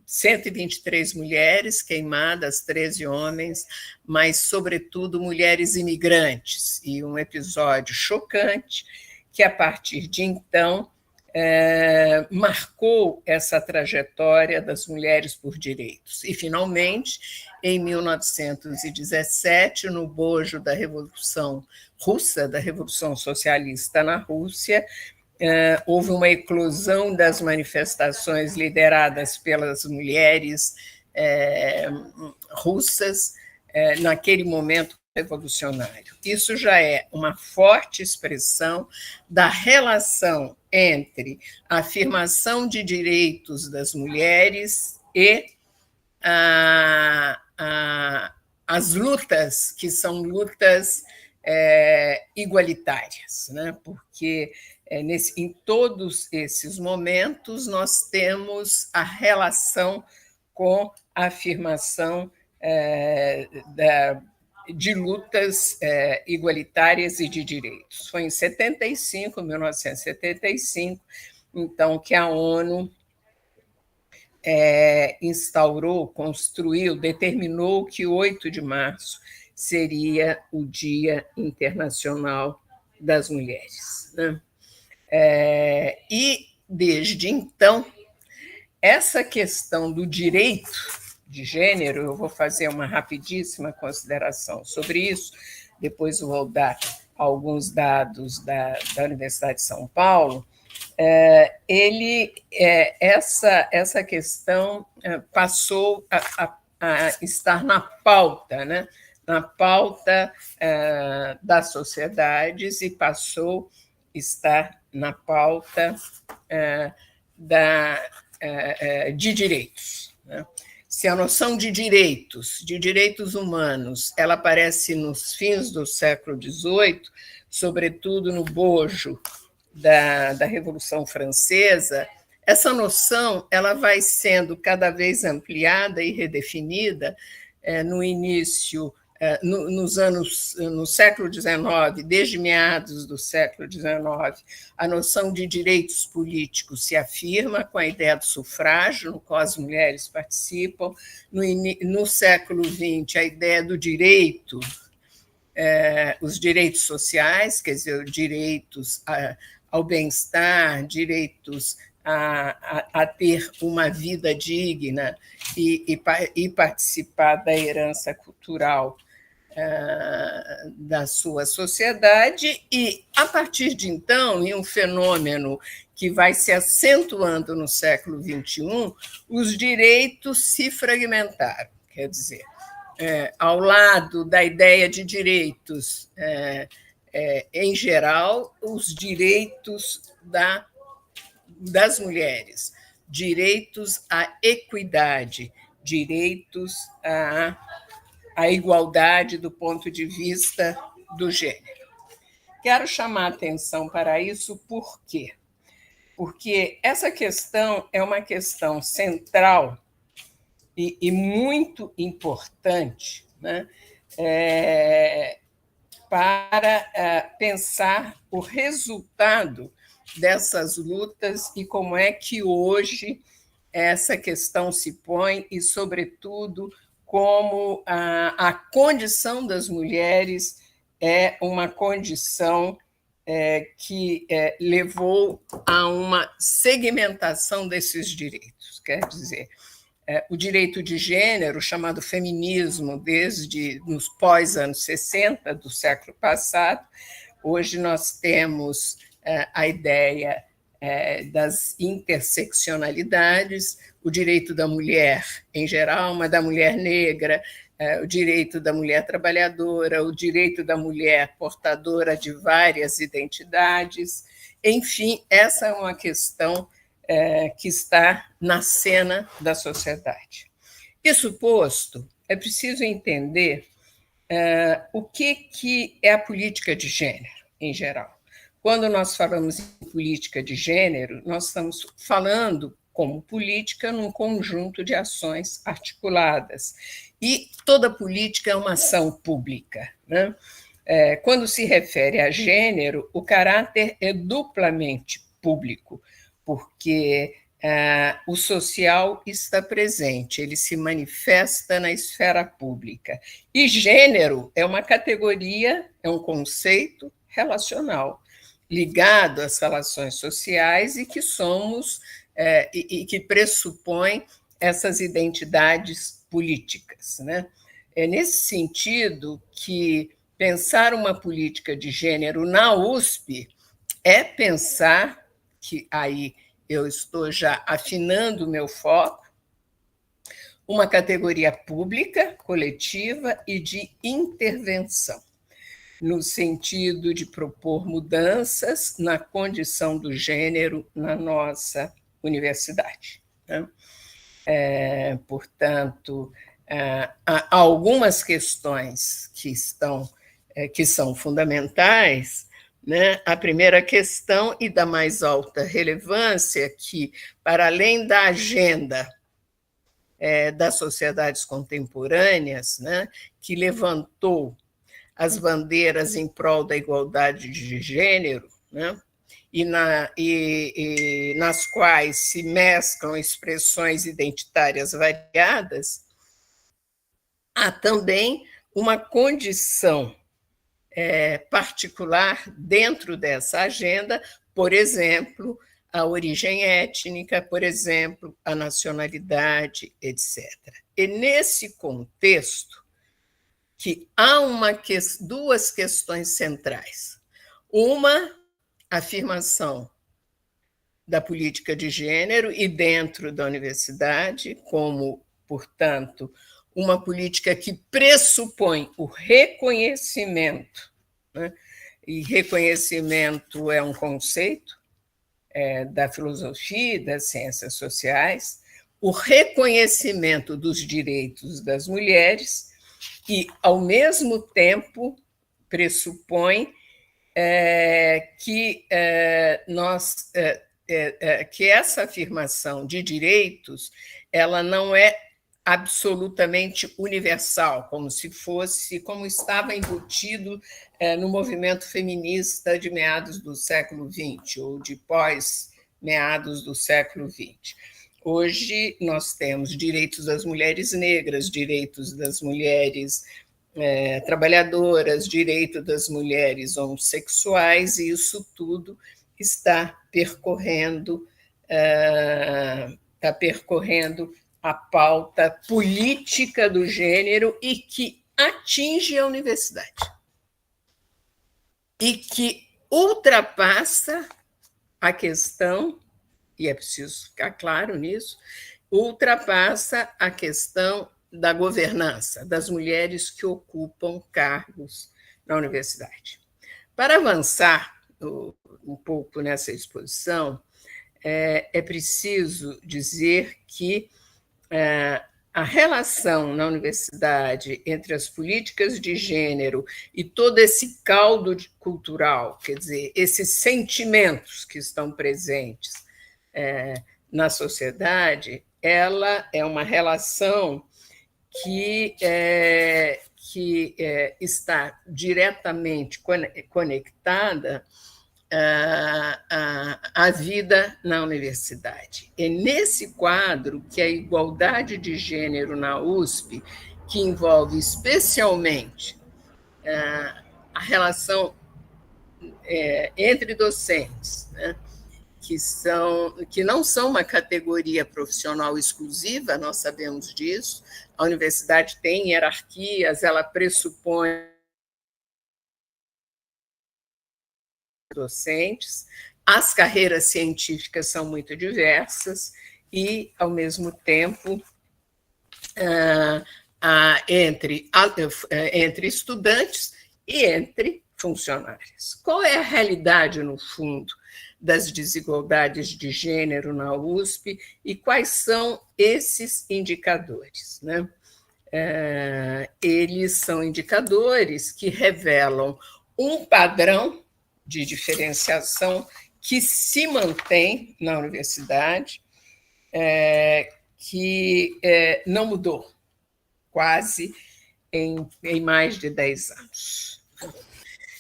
123 mulheres queimadas, 13 homens, mas, sobretudo, mulheres imigrantes, e um episódio chocante que, a partir de então, marcou essa trajetória das mulheres por direitos. E, finalmente, em 1917, no bojo da Revolução Russa, da Revolução Socialista na Rússia, houve uma eclosão das manifestações lideradas pelas mulheres russas, naquele momento revolucionário. Isso já é uma forte expressão da relação entre a afirmação de direitos das mulheres e as lutas, que são lutas igualitárias, né? Porque em todos esses momentos nós temos a relação com a afirmação de lutas igualitárias e de direitos. Foi em 1975, então, que a ONU determinou que 8 de março seria o Dia Internacional das Mulheres, né? E, desde então, essa questão do direito de gênero, eu vou fazer uma rapidíssima consideração sobre isso, depois eu vou dar alguns dados da Universidade de São Paulo. Essa questão passou a estar na pauta, né? Na pauta das sociedades, e passou a estar na pauta de direitos, né? se a noção de direitos humanos, ela aparece nos fins do século XVIII, sobretudo no bojo da Revolução Francesa, essa noção ela vai sendo cada vez ampliada e redefinida no início, no século XIX, desde meados do século XIX, a noção de direitos políticos se afirma com a ideia do sufrágio, no qual as mulheres participam. No século XX, a ideia do direito, os direitos sociais, quer dizer, direitos ao bem-estar, direitos a ter uma vida digna e participar da herança cultural da sua sociedade. E, a partir de então, em um fenômeno que vai se acentuando no século XXI, os direitos se fragmentaram. Quer dizer, ao lado da ideia de direitos, em geral, os direitos das mulheres, direitos à equidade, direitos à igualdade do ponto de vista do gênero. Quero chamar a atenção para isso, por quê? Porque essa questão é uma questão central e muito importante, né, para pensar o resultado dessas lutas e como é que hoje essa questão se põe e, sobretudo, como a condição das mulheres é uma condição que levou a uma segmentação desses direitos. Quer dizer, o direito de gênero, chamado feminismo, desde nos pós-anos 60 do século passado, hoje nós temos a ideia das interseccionalidades, o direito da mulher em geral, mas da mulher negra, o direito da mulher trabalhadora, o direito da mulher portadora de várias identidades. Enfim, essa é uma questão que está na cena da sociedade. Isso posto, é preciso entender o que é a política de gênero, em geral. Quando nós falamos em política de gênero, nós estamos falando como política num conjunto de ações articuladas. E toda política é uma ação pública, né? Quando se refere a gênero, o caráter é duplamente público, porque o social está presente, ele se manifesta na esfera pública. E gênero é uma categoria, é um conceito relacional, ligado às relações sociais e que somos e que pressupõe essas identidades políticas, né? É nesse sentido que pensar uma política de gênero na USP é pensar, que aí eu estou já afinando o meu foco, uma categoria pública, coletiva e de intervenção, no sentido de propor mudanças na condição do gênero na nossa universidade, né? Portanto, há algumas questões que são fundamentais, né? A primeira questão, e da mais alta relevância, que, para além da agenda das sociedades contemporâneas, né, que levantou as bandeiras em prol da igualdade de gênero, né, e nas quais se mesclam expressões identitárias variadas, há também uma condição particular dentro dessa agenda, por exemplo, a origem étnica, por exemplo, a nacionalidade, etc. E nesse contexto que há duas questões centrais. Uma, a afirmação da política de gênero e dentro da universidade, como, portanto, uma política que pressupõe o reconhecimento, né? E reconhecimento é um conceito da filosofia e das ciências sociais, o reconhecimento dos direitos das mulheres e, ao mesmo tempo, pressupõe que que essa afirmação de direitos ela não é absolutamente universal, como estava embutido no movimento feminista de meados do século XX ou de pós-meados do século XX. Hoje nós temos direitos das mulheres negras, direitos das mulheres trabalhadoras, direito das mulheres homossexuais, e isso tudo está percorrendo a pauta política do gênero e que atinge a universidade e que ultrapassa a questão, e é preciso ficar claro nisso, ultrapassa a questão da governança, das mulheres que ocupam cargos na universidade. Para avançar um pouco nessa exposição, é preciso dizer que a relação na universidade entre as políticas de gênero e todo esse caldo cultural, quer dizer, esses sentimentos que estão presentes na sociedade, ela é uma relação que está diretamente conectada à vida na universidade. É nesse quadro que a igualdade de gênero na USP, que envolve especialmente a relação entre docentes, né, que não são uma categoria profissional exclusiva, nós sabemos disso. A universidade tem hierarquias, ela pressupõe docentes, as carreiras científicas são muito diversas e, ao mesmo tempo, entre estudantes e entre funcionários. Qual é a realidade, no fundo, das desigualdades de gênero na USP e quais são esses indicadores, né? Eles são indicadores que revelam um padrão de diferenciação que se mantém na universidade, que não mudou quase em mais de 10 anos.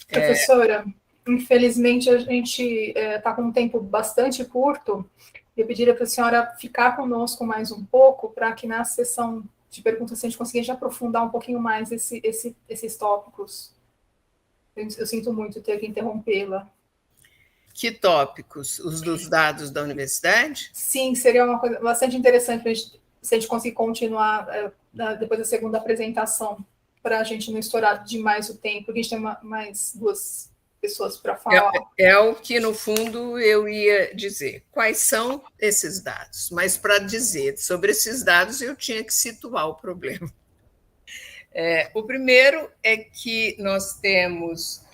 Professora, infelizmente a gente está com um tempo bastante curto. Eu pediria para a senhora ficar conosco mais um pouco, para que na sessão de perguntas a gente consiga aprofundar um pouquinho mais esses tópicos. Eu sinto muito ter que interrompê-la. Que tópicos? Os dos dados da universidade? Sim, seria uma coisa bastante interessante se a gente conseguir continuar depois da segunda apresentação, para a gente não estourar demais o tempo, porque a gente tem mais duas pessoas para falar. É o que, no fundo, eu ia dizer. Quais são esses dados? Mas, para dizer sobre esses dados, eu tinha que situar o problema. O primeiro é que nós temos,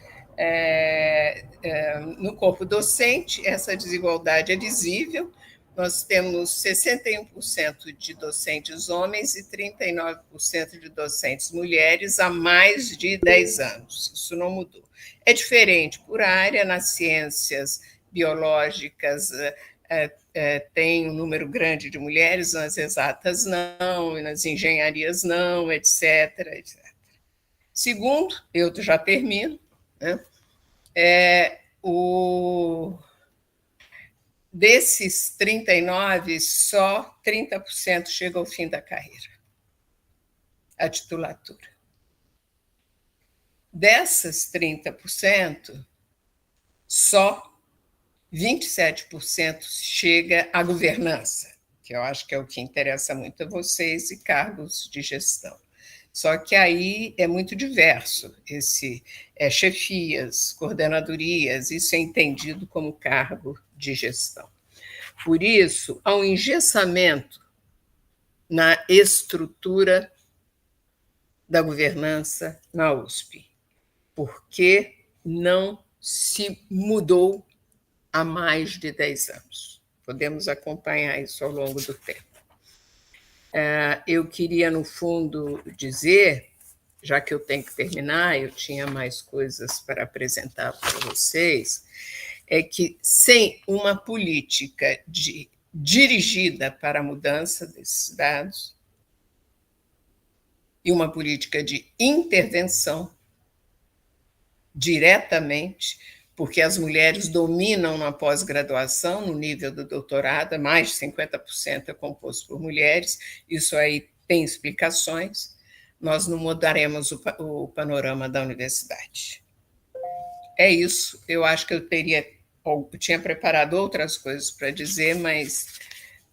no corpo docente, essa desigualdade é visível. Nós temos 61% de docentes homens e 39% de docentes mulheres há mais de 10 anos. Isso não mudou. É diferente por área, nas ciências biológicas tem um número grande de mulheres, nas exatas não, nas engenharias não, etc. etc. Segundo, eu já termino, né? Desses 39, só 30% chega ao fim da carreira, a titulatura. Dessas 30%, só 27% chega à governança, que eu acho que é o que interessa muito a vocês, e cargos de gestão. Só que aí é muito diverso, chefias, coordenadorias, isso é entendido como cargo de gestão. Por isso, há um engessamento na estrutura da governança na USP, porque não se mudou há mais de 10 anos. Podemos acompanhar isso ao longo do tempo. eu queria, no fundo, dizer, já que eu tenho que terminar, eu tinha mais coisas para apresentar para vocês, é que sem uma política dirigida para a mudança desses dados e uma política de intervenção diretamente, porque as mulheres dominam na pós-graduação, no nível do doutorado, mais de 50% é composto por mulheres, isso aí tem explicações, nós não mudaremos o panorama da universidade. É isso, eu acho que eu tinha preparado outras coisas para dizer, mas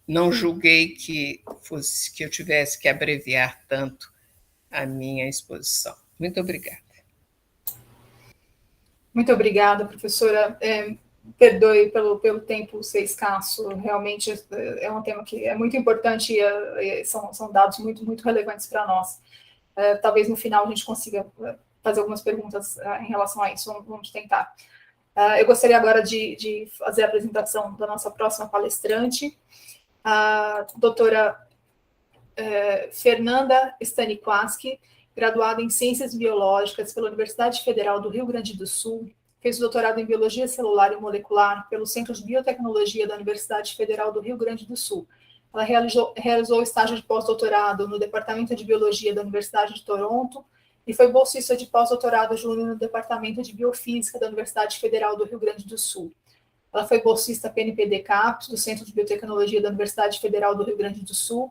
não julguei que eu tivesse que abreviar tanto a minha exposição. Muito obrigada. Muito obrigada, professora. Perdoe pelo tempo ser escasso, realmente é um tema que é muito importante e são dados muito relevantes para nós. Talvez no final a gente consiga fazer algumas perguntas em relação a isso, vamos tentar. Eu gostaria agora de fazer a apresentação da nossa próxima palestrante, a doutora Fernanda Stanikowski, graduada em Ciências Biológicas pela Universidade Federal do Rio Grande do Sul, fez o doutorado em Biologia Celular e Molecular pelo Centro de Biotecnologia da Universidade Federal do Rio Grande do Sul. Ela realizou estágio de pós-doutorado no Departamento de Biologia da Universidade de Toronto e foi bolsista de pós-doutorado júnior no Departamento de Biofísica da Universidade Federal do Rio Grande do Sul. Ela foi bolsista PNPD-CAPS do Centro de Biotecnologia da Universidade Federal do Rio Grande do Sul,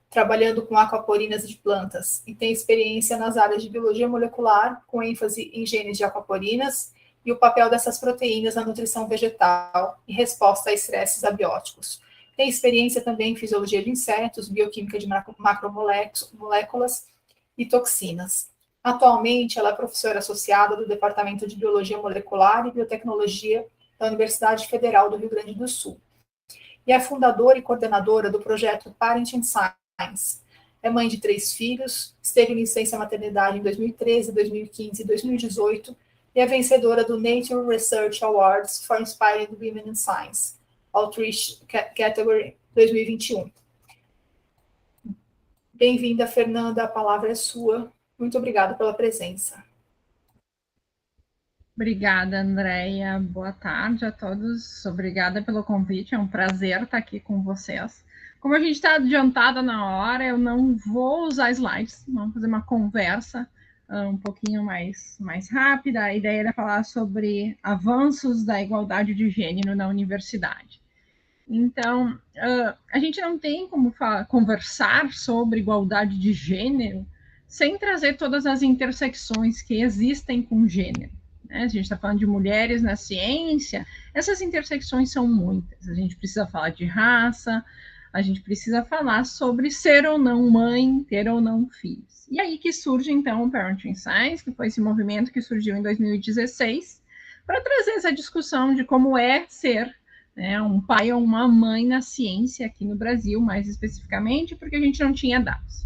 trabalhando com aquaporinas de plantas, e tem experiência nas áreas de biologia molecular, com ênfase em genes de aquaporinas, e o papel dessas proteínas na nutrição vegetal e resposta a estresses abióticos. Tem experiência também em fisiologia de insetos, bioquímica de macromoléculas e toxinas. Atualmente, ela é professora associada do Departamento de Biologia Molecular e Biotecnologia da Universidade Federal do Rio Grande do Sul. E é fundadora e coordenadora do projeto Parenting Science. É mãe de 3 filhos, esteve em licença maternidade em 2013, 2015 e 2018, e é vencedora do Nature Research Awards for Inspiring Women in Science, Outreach Category 2021. Bem-vinda, Fernanda, a palavra é sua. Muito obrigada pela presença. Obrigada, Andréia. Boa tarde a todos. Obrigada pelo convite. É um prazer estar aqui com vocês. Como a gente está adiantada na hora, eu não vou usar slides. Vamos fazer uma conversa um pouquinho mais rápida. A ideia era falar sobre avanços da igualdade de gênero na universidade. Então, a gente não tem como conversar sobre igualdade de gênero sem trazer todas as intersecções que existem com gênero. Né? A gente está falando de mulheres na ciência, essas intersecções são muitas. A gente precisa falar de raça, a gente precisa falar sobre ser ou não mãe, ter ou não filhos. E aí que surge, então, o Parenting Science, que foi esse movimento que surgiu em 2016, para trazer essa discussão de como é ser, né, um pai ou uma mãe na ciência aqui no Brasil, mais especificamente, porque a gente não tinha dados.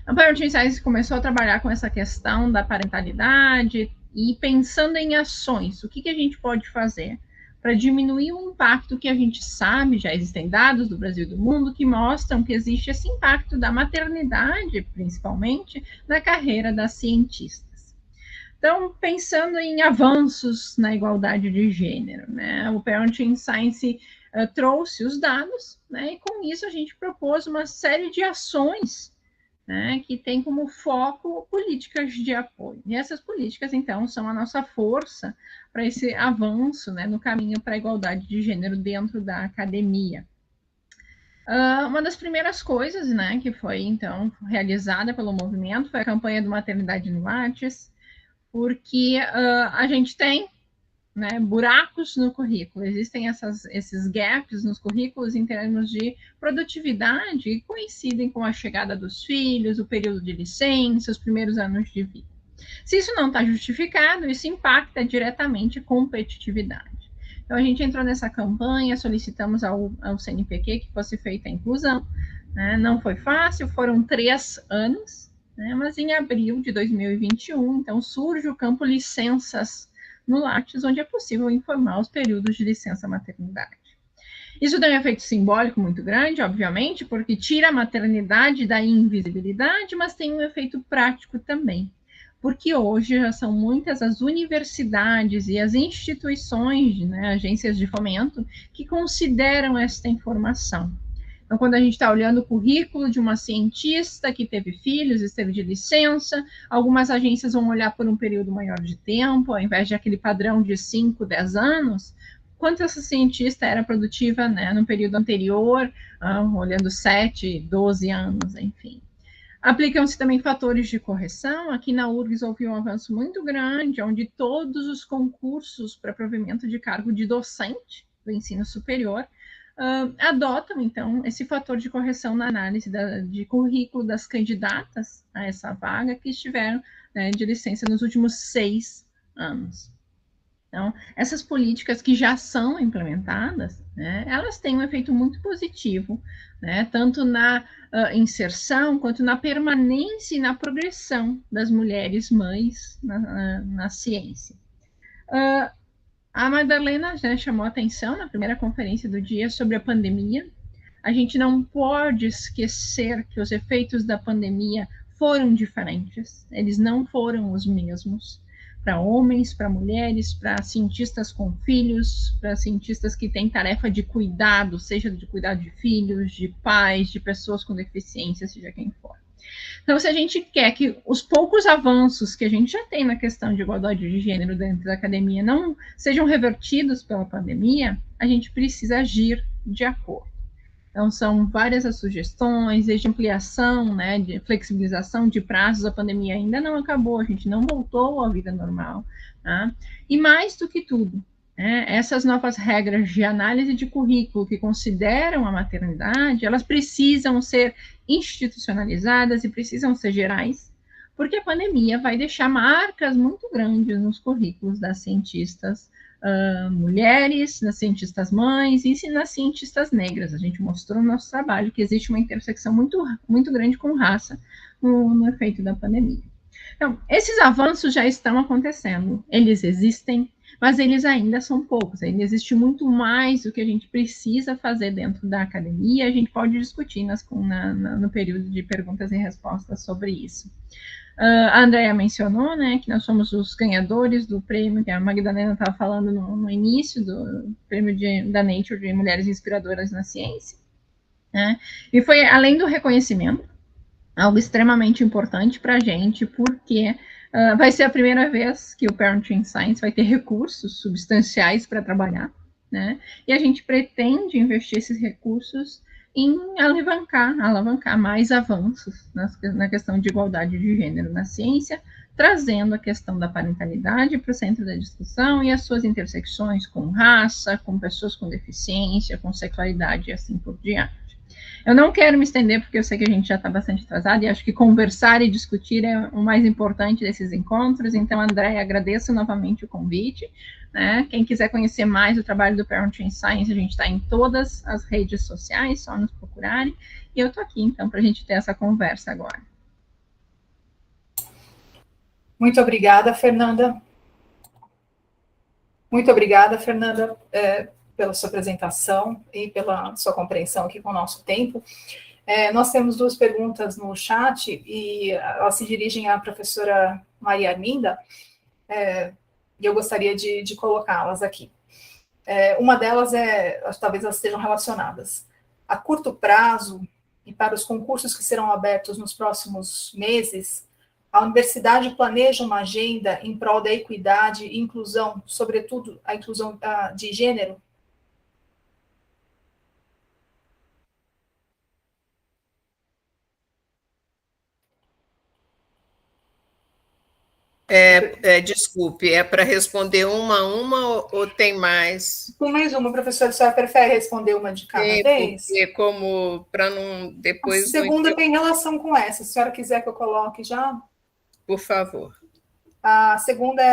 O Parenting Science começou a trabalhar com essa questão da parentalidade e pensando em ações, o que a gente pode fazer para diminuir o impacto que a gente sabe, já existem dados do Brasil e do mundo que mostram que existe esse impacto da maternidade, principalmente, na carreira das cientistas. Então, pensando em avanços na igualdade de gênero, né, o Parenting Science trouxe os dados, né, e com isso a gente propôs uma série de ações, né, que tem como foco políticas de apoio. E essas políticas, então, são a nossa força para esse avanço, né, no caminho para a igualdade de gênero dentro da academia. Uma das primeiras coisas, né, que foi, então, realizada pelo movimento foi a campanha do Maternidade no Lattes, porque a gente tem, né, buracos no currículo, existem esses gaps nos currículos em termos de produtividade que coincidem com a chegada dos filhos, o período de licença, os primeiros anos de vida. Se isso não está justificado, isso impacta diretamente a competitividade. Então, a gente entrou nessa campanha, solicitamos ao CNPq que fosse feita a inclusão, né? Não foi fácil, foram 3 anos, né? Mas em abril de 2021, então, surge o campo licenças no Lattes, onde é possível informar os períodos de licença maternidade. Isso tem um efeito simbólico muito grande, obviamente, porque tira a maternidade da invisibilidade, mas tem um efeito prático também. Porque hoje já são muitas as universidades e as instituições, né, agências de fomento, que consideram esta informação. Então, quando a gente está olhando o currículo de uma cientista que teve filhos, esteve de licença, algumas agências vão olhar por um período maior de tempo, ao invés de aquele padrão de 5, 10 anos, quanto essa cientista era produtiva, né, no período anterior, olhando 7, 12 anos, enfim. Aplicam-se também fatores de correção. Aqui na URGS houve um avanço muito grande, onde todos os concursos para provimento de cargo de docente do ensino superior adotam, então, esse fator de correção na análise de currículo das candidatas a essa vaga que estiveram, né, de licença nos últimos 6 anos. Então, essas políticas que já são implementadas, né, elas têm um efeito muito positivo, né, tanto na inserção, quanto na permanência e na progressão das mulheres mães na ciência. A Magdalena já chamou a atenção na primeira conferência do dia sobre a pandemia. A gente não pode esquecer que os efeitos da pandemia foram diferentes, eles não foram os mesmos para homens, para mulheres, para cientistas com filhos, para cientistas que têm tarefa de cuidado, seja de cuidado de filhos, de pais, de pessoas com deficiência, seja quem for. Então, se a gente quer que os poucos avanços que a gente já tem na questão de igualdade de gênero dentro da academia não sejam revertidos pela pandemia, a gente precisa agir de acordo. Então, são várias as sugestões, desde ampliação, né, de flexibilização de prazos. A pandemia ainda não acabou, a gente não voltou à vida normal. Tá? E mais do que tudo, né, essas novas regras de análise de currículo que consideram a maternidade, elas precisam ser institucionalizadas e precisam ser gerais, porque a pandemia vai deixar marcas muito grandes nos currículos das cientistas mulheres, nas cientistas mães e nas cientistas negras. A gente mostrou no nosso trabalho que existe uma intersecção muito grande com raça no efeito da pandemia. Então, esses avanços já estão acontecendo, eles existem, mas eles ainda são poucos, ainda existe muito mais do que a gente precisa fazer dentro da academia, a gente pode discutir no período de perguntas e respostas sobre isso. A Andrea mencionou, né, que nós somos os ganhadores do prêmio, que a Magdalena estava falando no início, do prêmio da Nature de Mulheres Inspiradoras na Ciência, né, e foi, além do reconhecimento, algo extremamente importante para a gente, porque vai ser a primeira vez que o Parenting Science vai ter recursos substanciais para trabalhar, né, e a gente pretende investir esses recursos em alavancar mais avanços na questão de igualdade de gênero na ciência, trazendo a questão da parentalidade para o centro da discussão e as suas intersecções com raça, com pessoas com deficiência, com sexualidade e assim por diante. Eu não quero me estender, porque eu sei que a gente já está bastante atrasado, e acho que conversar e discutir é o mais importante desses encontros. Então, André, agradeço novamente o convite. Né? Quem quiser conhecer mais o trabalho do Parenting Science, a gente está em todas as redes sociais, só nos procurarem. E eu estou aqui, então, para a gente ter essa conversa agora. Muito obrigada, Fernanda. Muito obrigada, Fernanda, pela sua apresentação e pela sua compreensão aqui com o nosso tempo. Nós temos 2 perguntas no chat e elas se dirigem à professora Maria Arminda, e eu gostaria de colocá-las aqui. Uma delas talvez elas estejam relacionadas. A curto prazo, e para os concursos que serão abertos nos próximos meses, a universidade planeja uma agenda em prol da equidade e inclusão, sobretudo a inclusão de gênero? Desculpe, é para responder uma a uma ou tem mais? Tem mais uma, professora. A senhora prefere responder uma de cada vez? Porque como para não depois... A segunda tem relação com essa. Se a senhora quiser que eu coloque já? Por favor. A segunda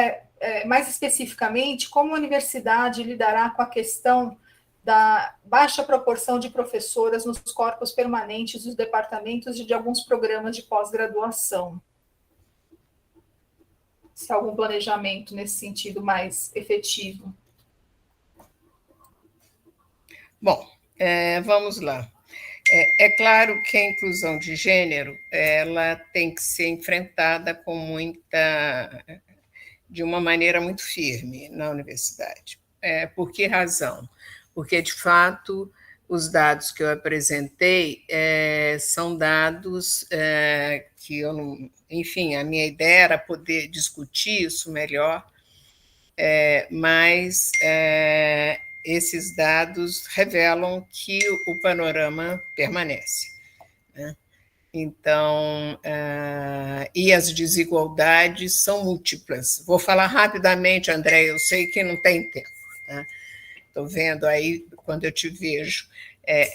mais especificamente, como a universidade lidará com a questão da baixa proporção de professoras nos corpos permanentes dos departamentos e de alguns programas de pós-graduação? Se há algum planejamento nesse sentido mais efetivo? Bom, vamos lá. É claro que a inclusão de gênero ela tem que ser enfrentada de uma maneira muito firme na universidade. Por que razão? Porque, de fato, os dados que eu apresentei são dados que eu não... Enfim, a minha ideia era poder discutir isso melhor, mas esses dados revelam que o panorama permanece, né? Então, e as desigualdades são múltiplas. Vou falar rapidamente, André, eu sei que não tem tempo, tá? Estou vendo aí, quando eu te vejo,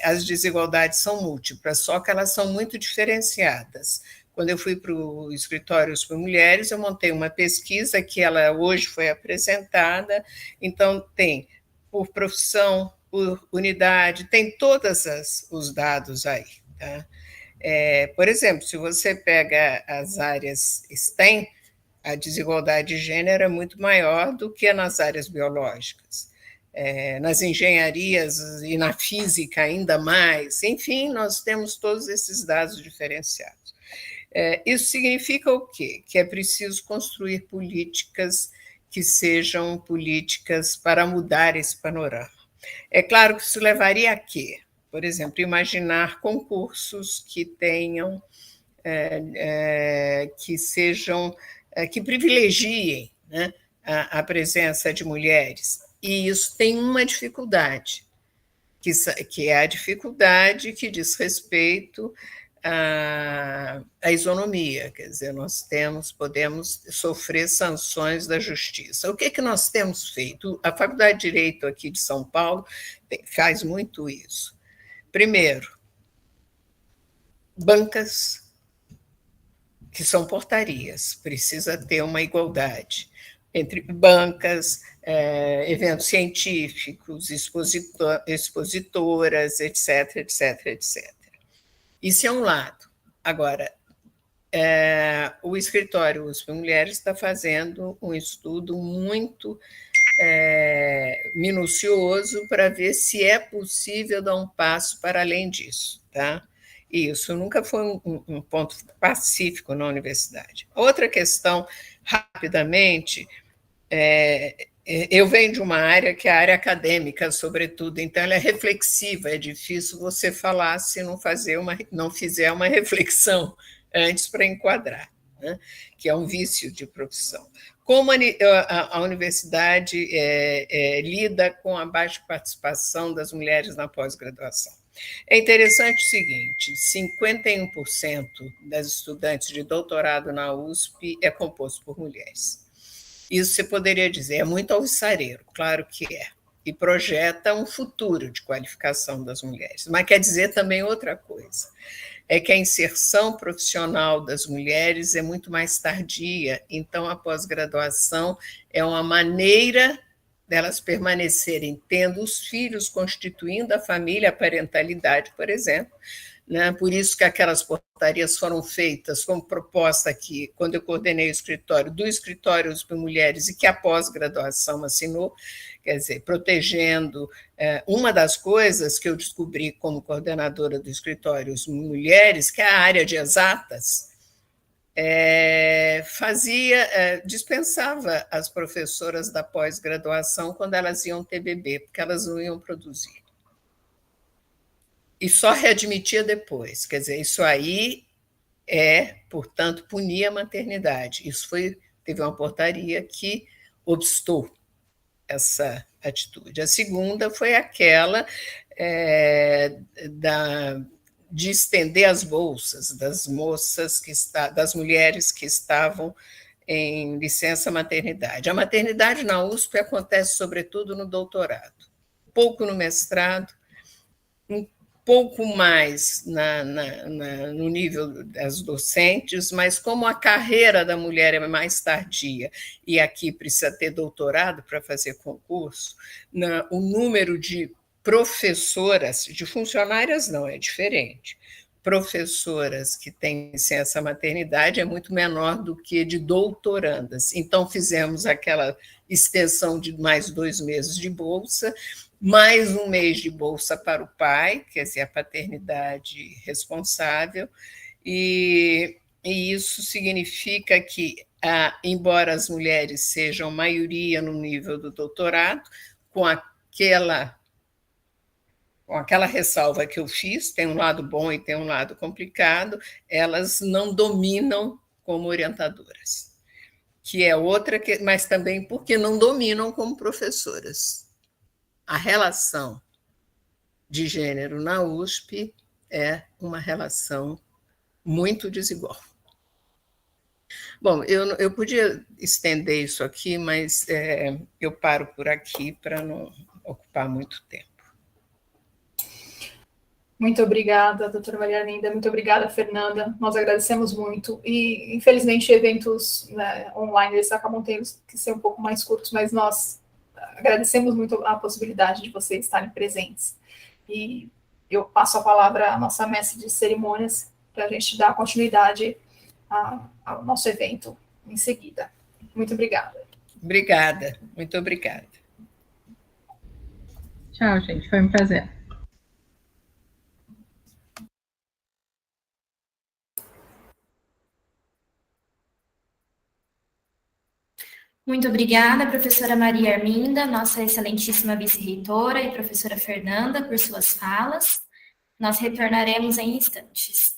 as desigualdades são múltiplas, só que elas são muito diferenciadas. Quando eu fui para o Escritórios para Mulheres, eu montei uma pesquisa que ela hoje foi apresentada, então tem por profissão, por unidade, tem todos os dados aí, tá? Por exemplo, se você pega as áreas STEM, a desigualdade de gênero é muito maior do que nas áreas biológicas. Nas engenharias e na física ainda mais. Enfim, nós temos todos esses dados diferenciados. Isso significa o quê? Que é preciso construir políticas que sejam políticas para mudar esse panorama. É claro que isso levaria a quê? Por exemplo, imaginar concursos que tenham, que sejam, que privilegiem, né, a presença de mulheres. E isso tem uma dificuldade, que é a dificuldade que diz respeito à isonomia, quer dizer, nós podemos sofrer sanções da justiça. O que nós temos feito? A Faculdade de Direito aqui de São Paulo faz muito isso. Primeiro, bancas que são portarias, precisa ter uma igualdade entre bancas, eventos científicos, expositoras, etc, etc, etc. Isso é um lado. Agora, o Escritório USP Mulheres está fazendo um estudo muito minucioso para ver se é possível dar um passo para além disso, tá? E isso nunca foi um ponto pacífico na universidade. Outra questão, rapidamente, eu venho de uma área que é a área acadêmica, sobretudo, então ela é reflexiva, é difícil você falar se não fizer uma reflexão antes para enquadrar, né? Que é um vício de profissão. Como a universidade lida com a baixa participação das mulheres na pós-graduação? É interessante o seguinte, 51% das estudantes de doutorado na USP é composto por mulheres. Isso você poderia dizer, é muito alvissareiro, claro que é, e projeta um futuro de qualificação das mulheres, mas quer dizer também outra coisa, é que a inserção profissional das mulheres é muito mais tardia, então a pós-graduação é uma maneira delas permanecerem tendo os filhos, constituindo a família, a parentalidade, por exemplo, né? Por isso que aquelas portarias foram feitas como proposta aqui, quando eu coordenei o escritório, do Escritório USP Mulheres, e que a pós-graduação assinou, quer dizer, protegendo. Uma das coisas que eu descobri como coordenadora do Escritório USP Mulheres, que é a área de exatas, dispensava as professoras da pós-graduação quando elas iam ter bebê, porque elas não iam produzir. E só readmitia depois. Quer dizer, isso aí portanto, punir a maternidade. Isso teve uma portaria que obstou essa atitude. A segunda foi aquela de estender as bolsas das das mulheres que estavam em licença maternidade. A maternidade na USP acontece sobretudo no doutorado, pouco no mestrado, um pouco mais no nível das docentes, mas como a carreira da mulher é mais tardia e aqui precisa ter doutorado para fazer concurso, o número de professoras, de funcionárias não, é diferente. professoras que têm licença maternidade é muito menor do que de doutorandas. Então, fizemos aquela extensão de mais 2 meses de bolsa, mais 1 mês de bolsa para o pai, quer dizer, a paternidade responsável, e isso significa que, embora as mulheres sejam maioria no nível do doutorado, com aquela ressalva que eu fiz, tem um lado bom e tem um lado complicado, elas não dominam como orientadoras, que é outra, mas também porque não dominam como professoras. A relação de gênero na USP é uma relação muito desigual. Bom, eu podia estender isso aqui, mas eu paro por aqui para não ocupar muito tempo. Muito obrigada, doutora Maria Arminda, muito obrigada, Fernanda, nós agradecemos muito, e infelizmente eventos, né, online, eles acabam tendo que ser um pouco mais curtos, mas nós agradecemos muito a possibilidade de vocês estarem presentes, e eu passo a palavra à nossa mestre de cerimônias, para a gente dar continuidade ao nosso evento em seguida. Muito obrigada. Obrigada, muito obrigada. Tchau, gente, foi um prazer. Muito obrigada, professora Maria Arminda, nossa excelentíssima vice-reitora, e professora Fernanda, por suas falas. Nós retornaremos em instantes.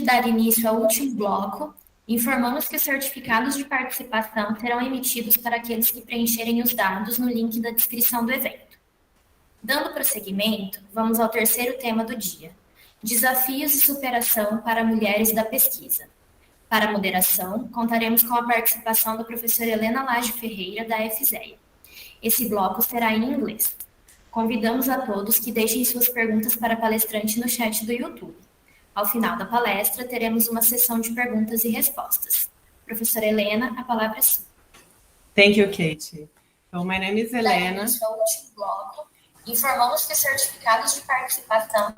dar início ao último bloco, informamos que os certificados de participação serão emitidos para aqueles que preencherem os dados no link da descrição do evento. Dando prosseguimento, vamos ao terceiro tema do dia: Desafios e superação para mulheres da pesquisa. Para a moderação, contaremos com a participação da professora Helena Lage Ferreira, da FZEA. Esse bloco será em inglês. Convidamos a todos que deixem suas perguntas para a palestrante no chat do YouTube. Ao final da palestra, teremos uma sessão de perguntas e respostas. Professora Helena, a palavra é sua. Thank you, Kate. So, my name is Helena. Informamos que os certificados de participação.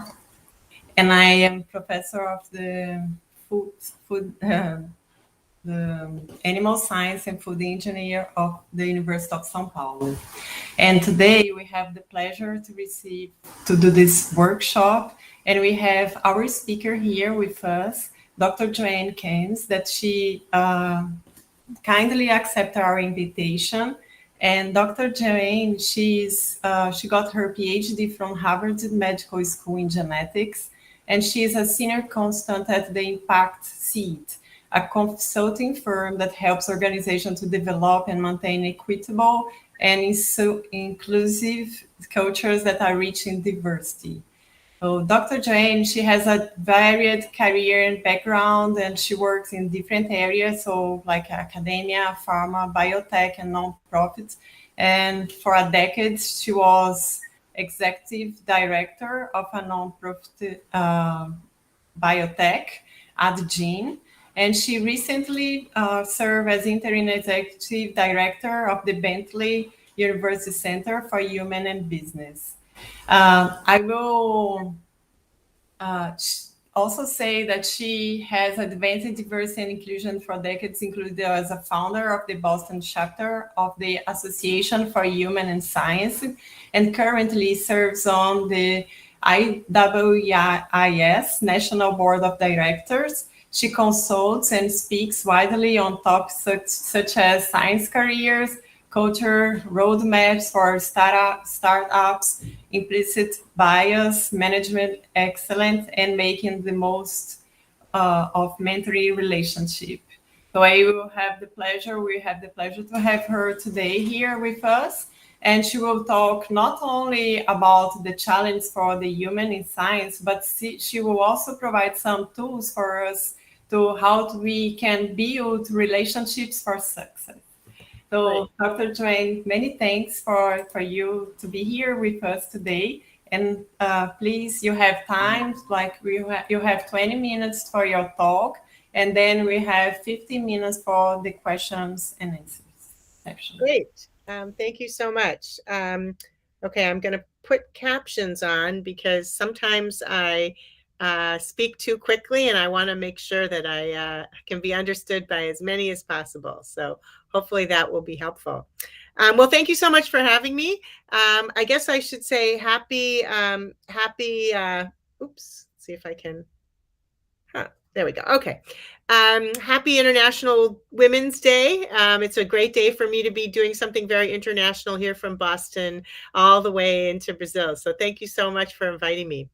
And I am professor of the Animal Science and Food Engineer of the University of São Paulo. And today we have the pleasure to do this workshop. And we have our speaker here with us, Dr. Joanne Keynes, that she kindly accepted our invitation. And Dr. Joanne, she got her PhD from Harvard Medical School in genetics, and she is a senior consultant at the Impact Seat, a consulting firm that helps organizations to develop and maintain equitable and inclusive cultures that are rich in diversity. So Dr. Joanne, she has a varied career and background, and she works in different areas, so like academia, pharma, biotech, and nonprofits. And for a decade, she was executive director of a nonprofit biotech, Gênero, and she recently served as interim executive director of the Bentley University Center for Human and Business. I will also say that she has advanced diversity and inclusion for decades, including as a founder of the Boston chapter of the Association for Human and Science, and currently serves on the IWIS National Board of Directors. She consults and speaks widely on topics such as science careers, culture, roadmaps for startups, implicit bias, management excellence, and making the most of mentoring relationship. So we have the pleasure to have her today here with us. And she will talk not only about the challenge for the human in science, but she will also provide some tools for us to how we can build relationships for success. So, Dr. Joanne, many thanks for you to be here with us today. And please, you have time, like you have 20 minutes for your talk, and then we have 15 minutes for the questions and answers section. Great. Thank you so much. Okay, I'm going to put captions on because sometimes I speak too quickly, and I want to make sure that I can be understood by as many as possible. So hopefully that will be helpful. Well, thank you so much for having me. I guess I should say happy, oops, see if I can, there we go. Okay. Happy International Women's Day. It's a great day for me to be doing something very international here from Boston all the way into Brazil. So thank you so much for inviting me.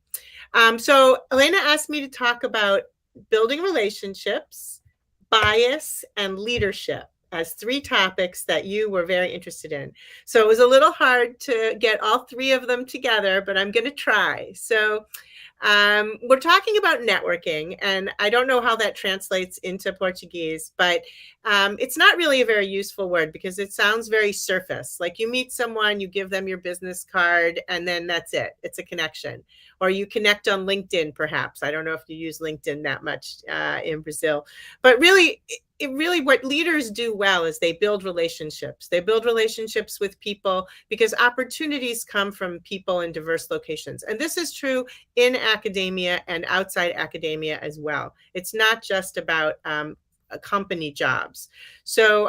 So Elena asked me to talk about building relationships, bias, and leadership as three topics that you were very interested in. So it was a little hard to get all three of them together, but I'm going to try. So we're talking about networking, and I don't know how that translates into Portuguese, but it's not really a very useful word because it sounds very surface. Like you meet someone, you give them your business card, and then that's it. It's a connection. Or you connect on LinkedIn, perhaps. I don't know if you use LinkedIn that much in Brazil, but really, what leaders do well is they build relationships. They build relationships with people because opportunities come from people in diverse locations. And this is true in academia and outside academia as well. It's not just about company jobs. So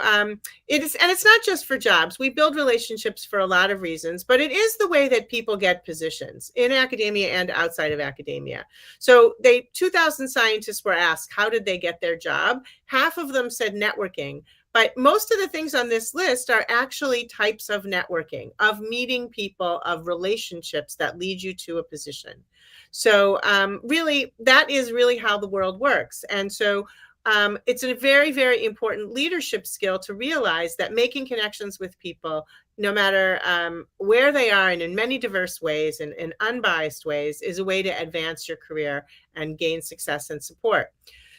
it's not just for jobs. We build relationships for a lot of reasons, but it is the way that people get positions in academia and outside of academia. So 2,000 scientists were asked, how did they get their job? Half of them said networking. But most of the things on this list are actually types of networking, of meeting people, of relationships that lead you to a position. So really, that is really how the world works. And so it's a very, very important leadership skill to realize that making connections with people, no matter where they are and in many diverse ways and in unbiased ways, is a way to advance your career and gain success and support.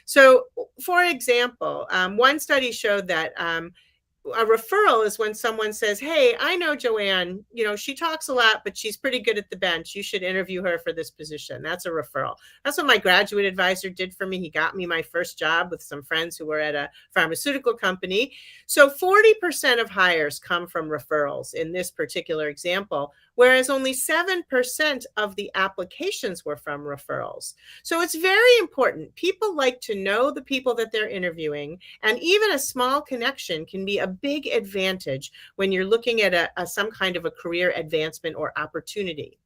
So, for example, one study showed that a referral is when someone says, hey, I know Joanne, you know, she talks a lot, but she's pretty good at the bench. You should interview her for this position. That's a referral. That's what my graduate advisor did for me. He got me my first job with some friends who were at a pharmaceutical company. So 40% of hires come from referrals in this particular example, whereas only 7% of the applications were from referrals. So it's very important. People like to know the people that they're interviewing, and even a small connection can be a big advantage when you're looking at some kind of a career advancement or opportunity.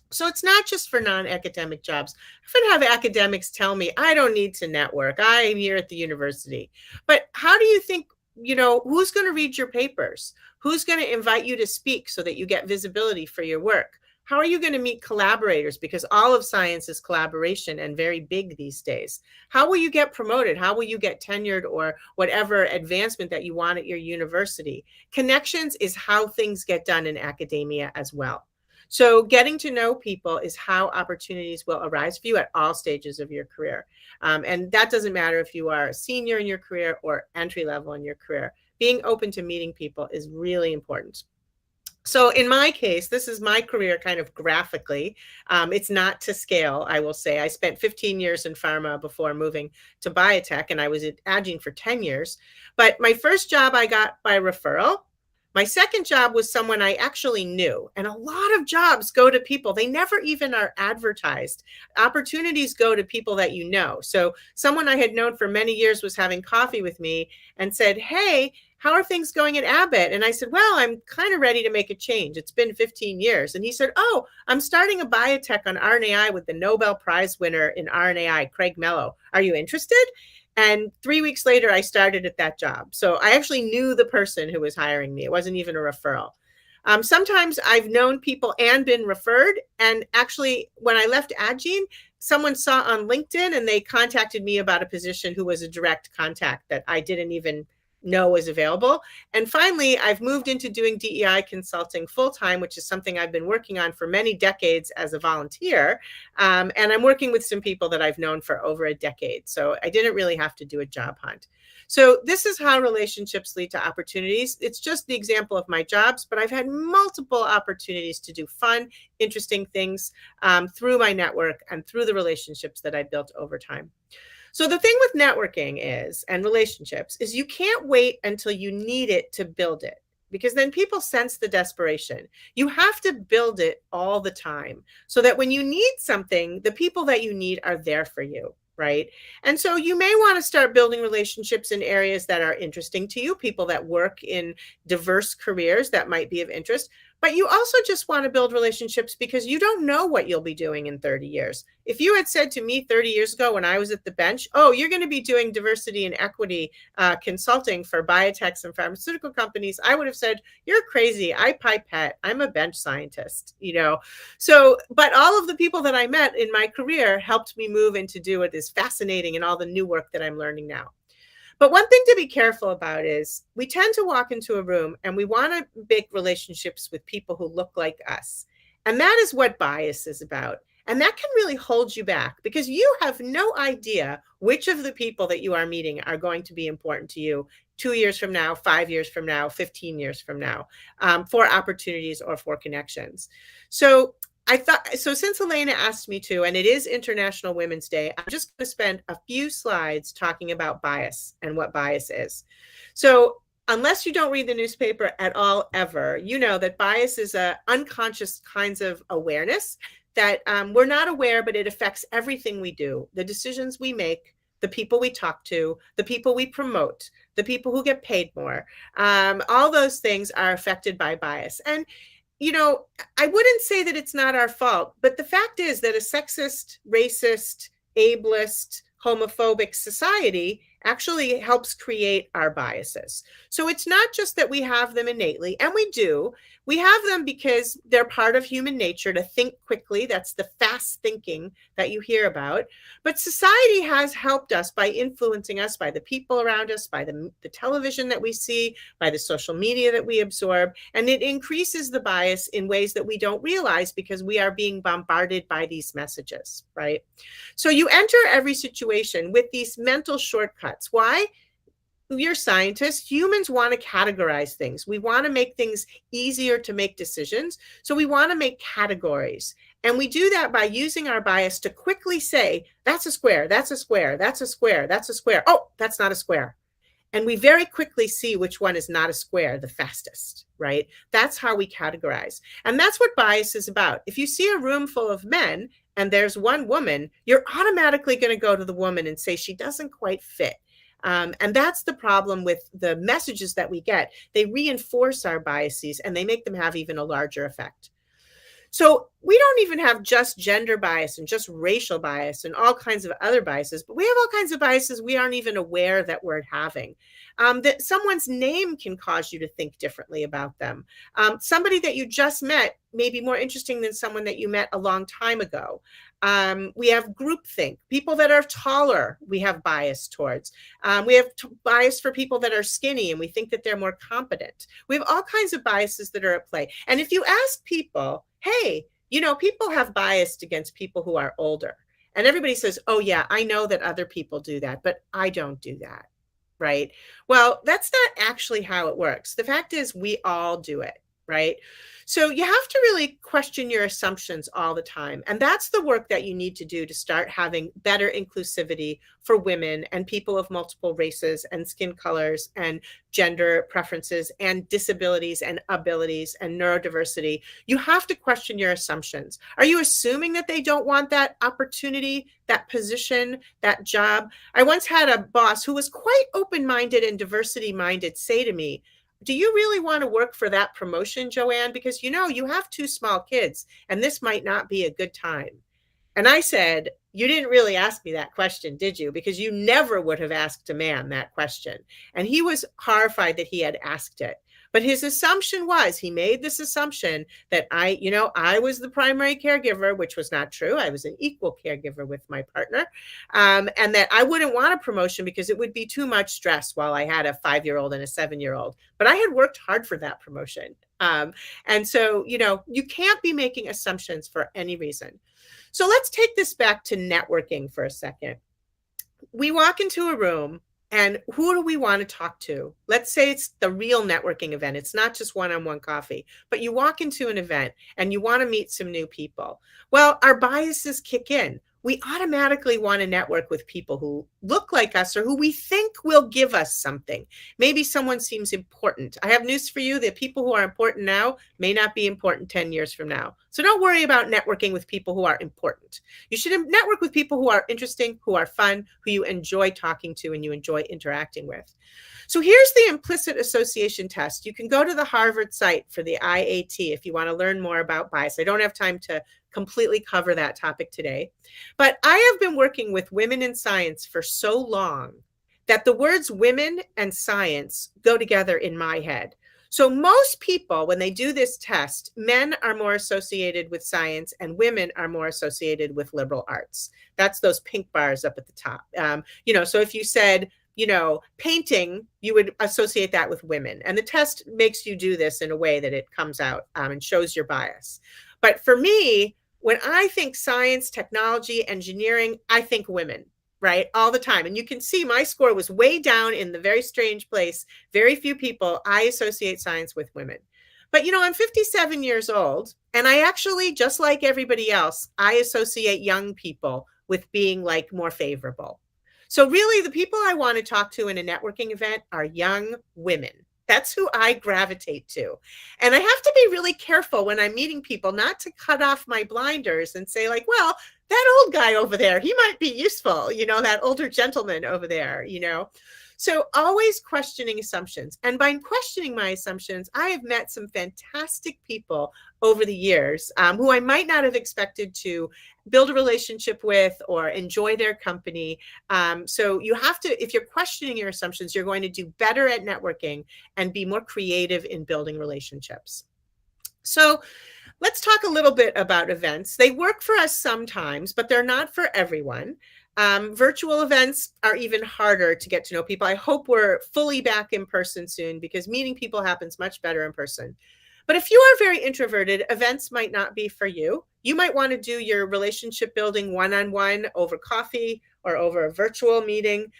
So it's not just for non-academic jobs. I often have academics tell me, I don't need to network. I'm here at the university. But how do you think, you know, who's going to read your papers? Who's going to invite you to speak so that you get visibility for your work? How are you going to meet collaborators? Because all of science is collaboration and very big these days. How will you get promoted? How will you get tenured or whatever advancement that you want at your university? Connections is how things get done in academia as well. So getting to know people is how opportunities will arise for you at all stages of your career. And that doesn't matter if you are a senior in your career or entry level in your career. Being open to meeting people is really important. So in my case, this is my career kind of graphically. It's not to scale, I will say. I spent 15 years in pharma before moving to biotech, and I was at Agene for 10 years. But my first job I got by referral. My second job was someone I actually knew. And a lot of jobs go to people. They never even are advertised. Opportunities go to people that you know. So someone I had known for many years was having coffee with me and said, hey, how are things going at Abbott? And I said, well, I'm kind of ready to make a change. It's been 15 years. And he said, oh, I'm starting a biotech on RNAi with the Nobel Prize winner in RNAi, Craig Mello. Are you interested? And 3 weeks later, I started at that job. So I actually knew the person who was hiring me. It wasn't even a referral. Sometimes I've known people and been referred. And actually, when I left Agene, someone saw on LinkedIn and they contacted me about a position who was a direct contact that I didn't even know was available. And finally, I've moved into doing DEI consulting full-time, which is something I've been working on for many decades as a volunteer. And I'm working with some people that I've known for over a decade. So I didn't really have to do a job hunt. So this is how relationships lead to opportunities. It's just the example of my jobs, but I've had multiple opportunities to do fun, interesting things through my network and through the relationships that I built over time. So the thing with networking is, and relationships, is you can't wait until you need it to build it, because then people sense the desperation. You have to build it all the time so that when you need something, the people that you need are there for you, right? And so you may want to start building relationships in areas that are interesting to you, people that work in diverse careers that might be of interest. But you also just want to build relationships because you don't know what you'll be doing in 30 years. If you had said to me 30 years ago when I was at the bench, oh, you're going to be doing diversity and equity consulting for biotechs and pharmaceutical companies, I would have said, you're crazy. I pipette. I'm a bench scientist, you know. So, but all of the people that I met in my career helped me move into do what is fascinating and all the new work that I'm learning now. But one thing to be careful about is we tend to walk into a room and we want to make relationships with people who look like us. And that is what bias is about. And that can really hold you back because you have no idea which of the people that you are meeting are going to be important to you 2 years from now, 5 years from now, 15 years from now, for opportunities or for connections. So since Elena asked me to, and it is International Women's Day, I'm just going to spend a few slides talking about bias and what bias is. So unless you don't read the newspaper at all, ever, you know that bias is an unconscious kinds of awareness that we're not aware, but it affects everything we do, the decisions we make, the people we talk to, the people we promote, the people who get paid more. All those things are affected by bias. And you know, I wouldn't say that it's not our fault, but the fact is that a sexist, racist, ableist, homophobic society actually helps create our biases. So it's not just that we have them innately, and we do. We have them because they're part of human nature to think quickly. That's the fast thinking that you hear about. But society has helped us by influencing us, by the people around us, by the television that we see, by the social media that we absorb. And it increases the bias in ways that we don't realize because we are being bombarded by these messages, right? So you enter every situation with these mental shortcuts. Why? You're scientists. Humans want to categorize things. We want to make things easier to make decisions. So we want to make categories. And we do that by using our bias to quickly say, that's a square, that's a square, that's a square, that's a square. Oh, that's not a square. And we very quickly see which one is not a square the fastest, right? That's how we categorize. And that's what bias is about. If you see a room full of men and there's one woman, you're automatically going to go to the woman and say she doesn't quite fit. And that's the problem with the messages that we get. They reinforce our biases and they make them have even a larger effect. So we don't even have just gender bias and just racial bias and all kinds of other biases, but we have all kinds of biases we aren't even aware that we're having. That someone's name can cause you to think differently about them. Somebody that you just met may be more interesting than someone that you met a long time ago. We have groupthink. People that are taller, we have bias towards. We have bias for people that are skinny and we think that they're more competent. We have all kinds of biases that are at play. And if you ask people, hey, you know, people have bias against people who are older. And everybody says, oh yeah, I know that other people do that, but I don't do that, right? Well, that's not actually how it works. The fact is we all do it, right? So you have to really question your assumptions all the time. And that's the work that you need to do to start having better inclusivity for women and people of multiple races and skin colors and gender preferences and disabilities and abilities and neurodiversity. You have to question your assumptions. Are you assuming that they don't want that opportunity, that position, that job? I once had a boss who was quite open-minded and diversity-minded say to me, do you really want to work for that promotion, Joanne? Because, you know, you have 2 small kids and this might not be a good time. And I said, you didn't really ask me that question, did you? Because you never would have asked a man that question. And he was horrified that he had asked it. But his assumption was, he made this assumption that I was the primary caregiver, which was not true. I was an equal caregiver with my partner. And that I wouldn't want a promotion because it would be too much stress while I had a 5-year-old and a 7-year-old. But I had worked hard for that promotion. And so, you know, you can't be making assumptions for any reason. So let's take this back to networking for a second. We walk into a room. And who do we want to talk to? Let's say it's the real networking event. It's not just one-on-one coffee, but you walk into an event and you want to meet some new people. Well, our biases kick in. We automatically want to network with people who look like us or who we think will give us something. Maybe someone seems important. I have news for you. The people who are important now may not be important 10 years from now. So don't worry about networking with people who are important. You should network with people who are interesting, who are fun, who you enjoy talking to and you enjoy interacting with. So here's the implicit association test. You can go to the Harvard site for the IAT if you want to learn more about bias. I don't have time to completely cover that topic today, but I have been working with women in science for so long that the words women and science go together in my head. So most people, when they do this test, men are more associated with science and women are more associated with liberal arts. That's those pink bars up at the top. So if you said, painting, you would associate that with women. And the test makes you do this in a way that it comes out and shows your bias. But for me, when I think science, technology, engineering, I think women, right? All the time. And you can see my score was way down in the very strange place. Very few people, I associate science with women. But, I'm 57 years old, and I actually, just like everybody else, I associate young people with being like more favorable. So really, the people I want to talk to in a networking event are young women. That's who I gravitate to. And I have to be really careful when I'm meeting people not to cut off my blinders and say like, well, that old guy over there, he might be useful, that older gentleman over there, So always questioning assumptions. And by questioning my assumptions, I have met some fantastic people over the years who I might not have expected to build a relationship with or enjoy their company. So you have to, if you're questioning your assumptions, you're going to do better at networking and be more creative in building relationships. So let's talk a little bit about events. They work for us sometimes, but they're not for everyone. Virtual events are even harder to get to know people. I hope we're fully back in person soon, because meeting people happens much better in person. But if you are very introverted, events might not be for you. You might want to do your relationship building one-on-one over coffee or over a virtual meeting,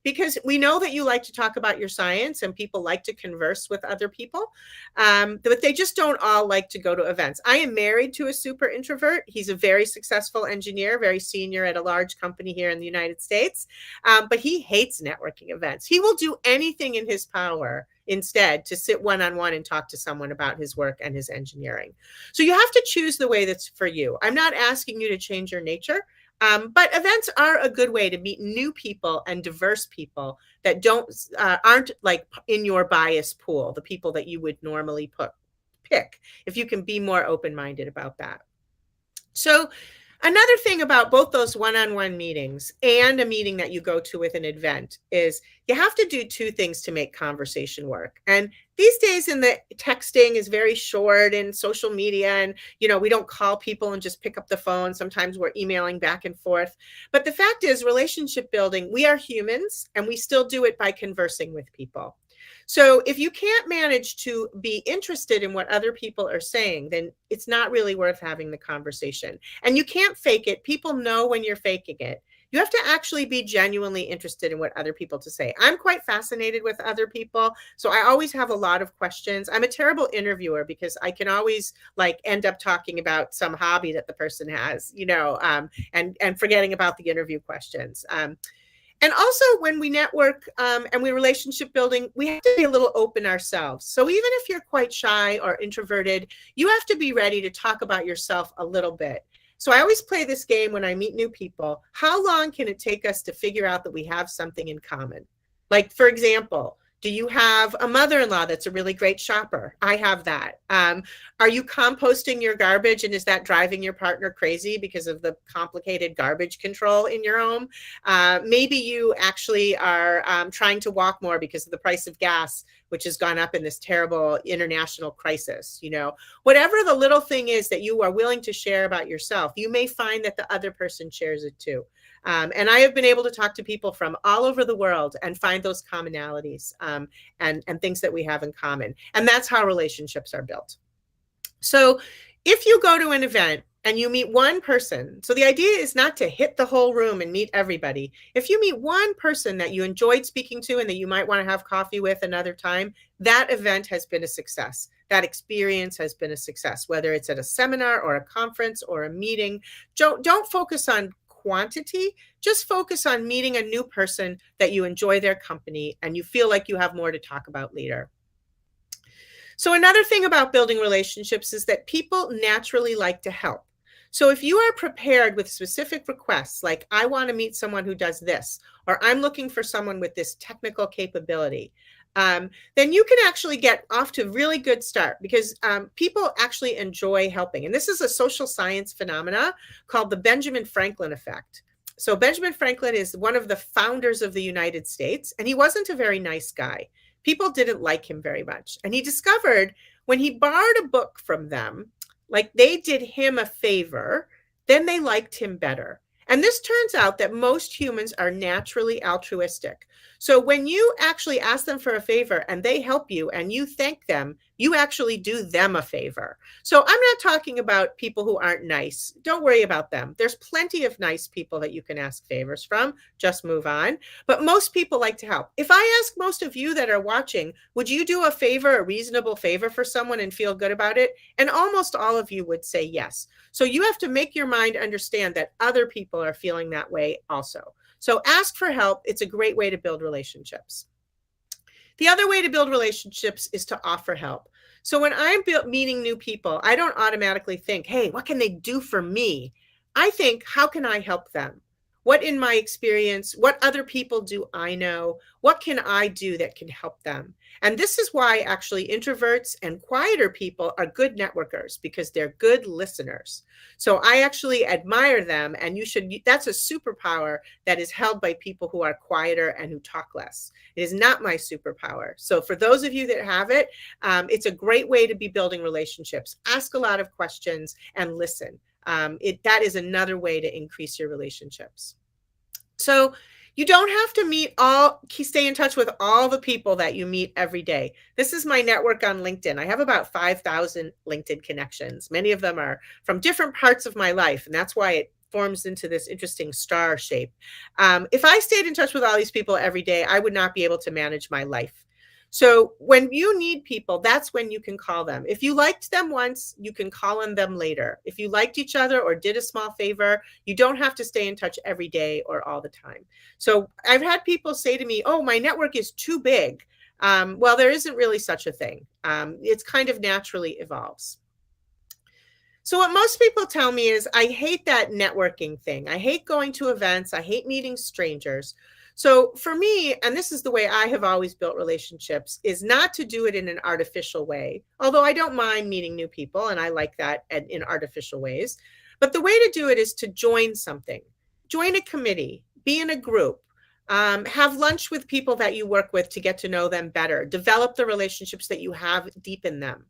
because we know that you like to talk about your science and people like to converse with other people, but they just don't all like to go to events. I am married to a super introvert. He's a very successful engineer, very senior at a large company here in the United States, but he hates networking events. He will do anything in his power instead to sit one-on-one and talk to someone about his work and his engineering. So you have to choose the way that's for you. I'm not asking you to change your nature, but events are a good way to meet new people and diverse people that aren't like in your bias pool, the people that you would normally pick, if you can be more open-minded about that. So another thing about both those one-on-one meetings and a meeting that you go to with an event is you have to do two things to make conversation work. And these days in the texting is very short, and social media, and we don't call people and just pick up the phone. Sometimes we're emailing back and forth. But the fact is, relationship building, we are humans, and we still do it by conversing with people. So if you can't manage to be interested in what other people are saying, then it's not really worth having the conversation. And you can't fake it. People know when you're faking it. You have to actually be genuinely interested in what other people to say. I'm quite fascinated with other people, so I always have a lot of questions. I'm a terrible interviewer because I can always end up talking about some hobby that the person has, and forgetting about the interview questions. And also when we network and we're relationship building, we have to be a little open ourselves. So even if you're quite shy or introverted, you have to be ready to talk about yourself a little bit. So I always play this game when I meet new people. How long can it take us to figure out that we have something in common? Like, for example, do you have a mother-in-law that's a really great shopper? I have that. Are you composting your garbage, and is that driving your partner crazy because of the complicated garbage control in your home? Maybe you actually are trying to walk more because of the price of gas, which has gone up in this terrible international crisis. Whatever the little thing is that you are willing to share about yourself, you may find that the other person shares it too. And I have been able to talk to people from all over the world and find those commonalities and things that we have in common. And that's how relationships are built. So if you go to an event and you meet one person, so the idea is not to hit the whole room and meet everybody. If you meet one person that you enjoyed speaking to and that you might want to have coffee with another time, that event has been a success. That experience has been a success, whether it's at a seminar or a conference or a meeting. Don't focus on quantity, just focus on meeting a new person that you enjoy their company and you feel like you have more to talk about later. So another thing about building relationships is that people naturally like to help. So if you are prepared with specific requests, like I want to meet someone who does this, or I'm looking for someone with this technical capability, then you can actually get off to a really good start, because people actually enjoy helping. And this is a social science phenomena called the Benjamin Franklin effect. So Benjamin Franklin is one of the founders of the United States, and he wasn't a very nice guy. People didn't like him very much. And he discovered when he borrowed a book from them, like they did him a favor, then they liked him better. And this turns out that most humans are naturally altruistic. So when you actually ask them for a favor and they help you and you thank them, you actually do them a favor. So I'm not talking about people who aren't nice. Don't worry about them. There's plenty of nice people that you can ask favors from. Just move on. But most people like to help. If I ask most of you that are watching, would you do a favor, a reasonable favor for someone and feel good about it? And almost all of you would say yes. So you have to make your mind understand that other people are feeling that way also. So ask for help. It's a great way to build relationships. The other way to build relationships is to offer help. So when I'm meeting new people, I don't automatically think, hey, what can they do for me? I think, how can I help them? What in my experience, what other people do I know? What can I do that can help them? And this is why actually introverts and quieter people are good networkers, because they're good listeners. So I actually admire them, and that's a superpower that is held by people who are quieter and who talk less. It is not my superpower. So for those of you that have it, it's a great way to be building relationships. Ask a lot of questions and listen. That is another way to increase your relationships. So you don't have to stay in touch with all the people that you meet every day. This is my network on LinkedIn. I have about 5,000 LinkedIn connections. Many of them are from different parts of my life, and that's why it forms into this interesting star shape. If I stayed in touch with all these people every day, I would not be able to manage my life. So when you need people, that's when you can call them. If you liked them once, you can call on them later. If you liked each other or did a small favor, you don't have to stay in touch every day or all the time. So I've had people say to me, oh, my network is too big. Well, there isn't really such a thing. It's kind of naturally evolves. So what most people tell me is, I hate that networking thing. I hate going to events. I hate meeting strangers. So for me, and this is the way I have always built relationships, is not to do it in an artificial way, although I don't mind meeting new people and I like that in artificial ways. But the way to do it is to join something, join a committee, be in a group, have lunch with people that you work with to get to know them better, develop the relationships that you have, deepen them.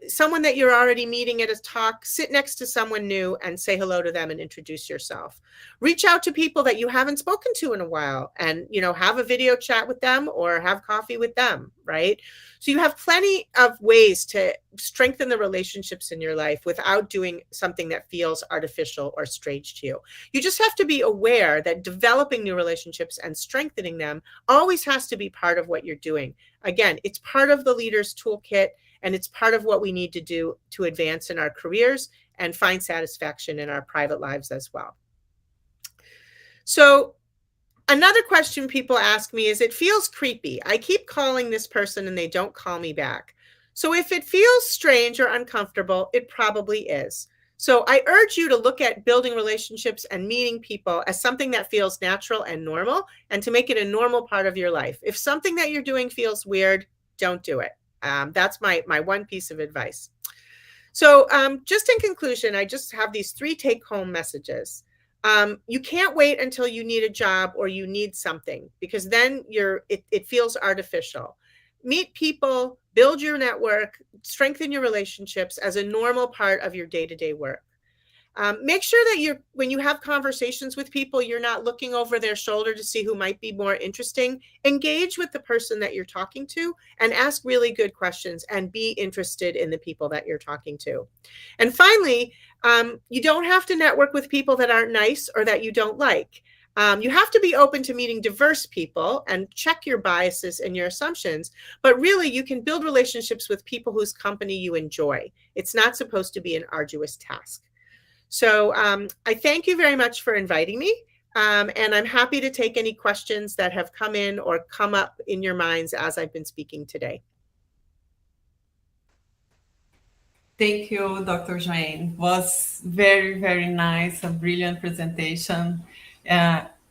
Someone that you're already meeting at a talk, sit next to someone new and say hello to them and introduce yourself. Reach out to people that you haven't spoken to in a while and, have a video chat with them or have coffee with them, right? So you have plenty of ways to strengthen the relationships in your life without doing something that feels artificial or strange to you. You just have to be aware that developing new relationships and strengthening them always has to be part of what you're doing. Again, it's part of the leader's toolkit, and it's part of what we need to do to advance in our careers and find satisfaction in our private lives as well. So another question people ask me is, it feels creepy. I keep calling this person and they don't call me back. So if it feels strange or uncomfortable, it probably is. So I urge you to look at building relationships and meeting people as something that feels natural and normal, and to make it a normal part of your life. If something that you're doing feels weird, don't do it. That's my one piece of advice. So just in conclusion, I just have these 3 take-home messages. You can't wait until you need a job or you need something, because then it feels artificial. Meet people, build your network, strengthen your relationships as a normal part of your day-to-day work. Make sure that when you have conversations with people, you're not looking over their shoulder to see who might be more interesting. Engage with the person that you're talking to and ask really good questions and be interested in the people that you're talking to. And finally, you don't have to network with people that aren't nice or that you don't like. You have to be open to meeting diverse people and check your biases and your assumptions, but really you can build relationships with people whose company you enjoy. It's not supposed to be an arduous task. So I thank you very much for inviting me, and I'm happy to take any questions that have come in or come up in your minds as I've been speaking today. Thank you, Dr. Jane. It was very, very nice, a brilliant presentation.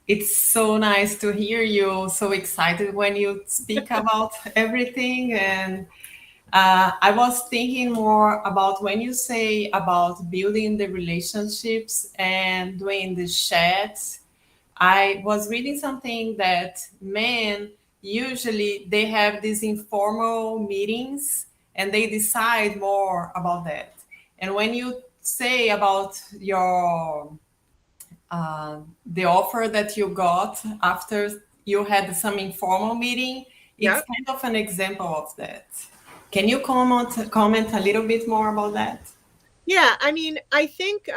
It's so nice to hear you so excited when you speak about everything. And I was thinking more about when you say about building the relationships and doing the chats. I was reading something that men usually they have these informal meetings and they decide more about that. And when you say about your the offer that you got after you had some informal meeting, it's kind of an example of that. Can you comment a little bit more about that? Yeah, I mean, I think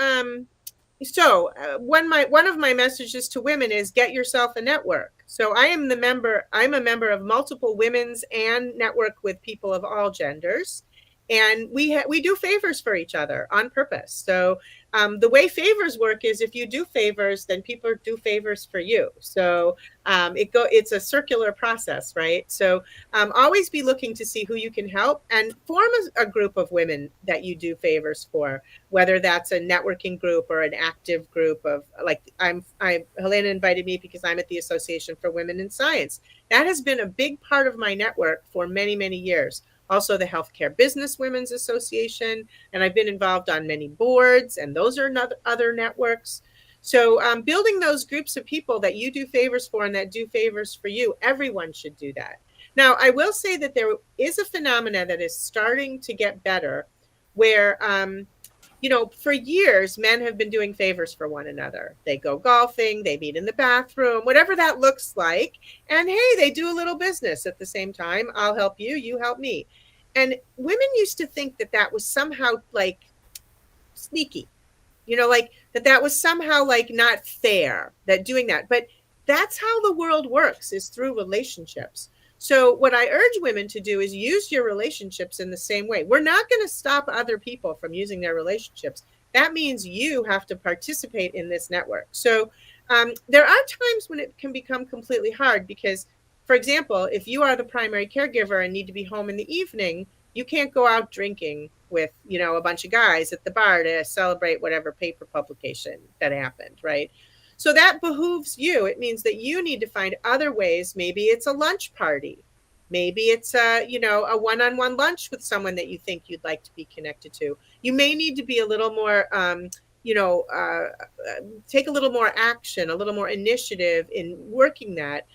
one of my messages to women is get yourself a network. So I'm a member of multiple women's and network with people of all genders. And we do favors for each other on purpose. So the way favors work is if you do favors, then people do favors for you. So it's a circular process, right? So always be looking to see who you can help and form a group of women that you do favors for, whether that's a networking group or an active group of, like, Helena invited me because I'm at the Association for Women in Science. That has been a big part of my network for many, many years. Also the Healthcare Business Women's Association, and I've been involved on many boards, and those are other networks. So building those groups of people that you do favors for and that do favors for you, everyone should do that. Now, I will say that there is a phenomena that is starting to get better where, for years, men have been doing favors for one another. They go golfing, they meet in the bathroom, whatever that looks like. And hey, they do a little business at the same time. I'll help you, you help me. And women used to think that that was somehow like sneaky, like that was somehow like not fair, that doing that. But that's how the world works, is through relationships. So what I urge women to do is use your relationships in the same way. We're not going to stop other people from using their relationships. That means you have to participate in this network. So there are times when it can become completely hard because, for example, if you are the primary caregiver and need to be home in the evening, you can't go out drinking with, a bunch of guys at the bar to celebrate whatever paper publication that happened, right? So that behooves you. It means that you need to find other ways. Maybe it's a lunch party. Maybe it's a one-on-one lunch with someone that you think you'd like to be connected to. You may need to be a little more, take a little more action, a little more initiative in working that.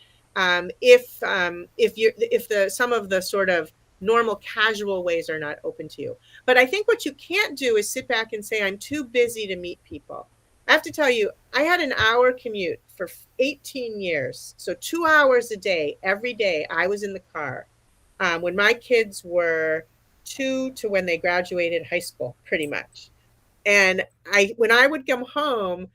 If some of the sort of normal casual ways are not open to you. But I think what you can't do is sit back and say, I'm too busy to meet people. I have to tell you, I had an hour commute for 18 years. So 2 hours a day, every day, I was in the car. When my kids were 2 to when they graduated high school, pretty much. And when I would come home,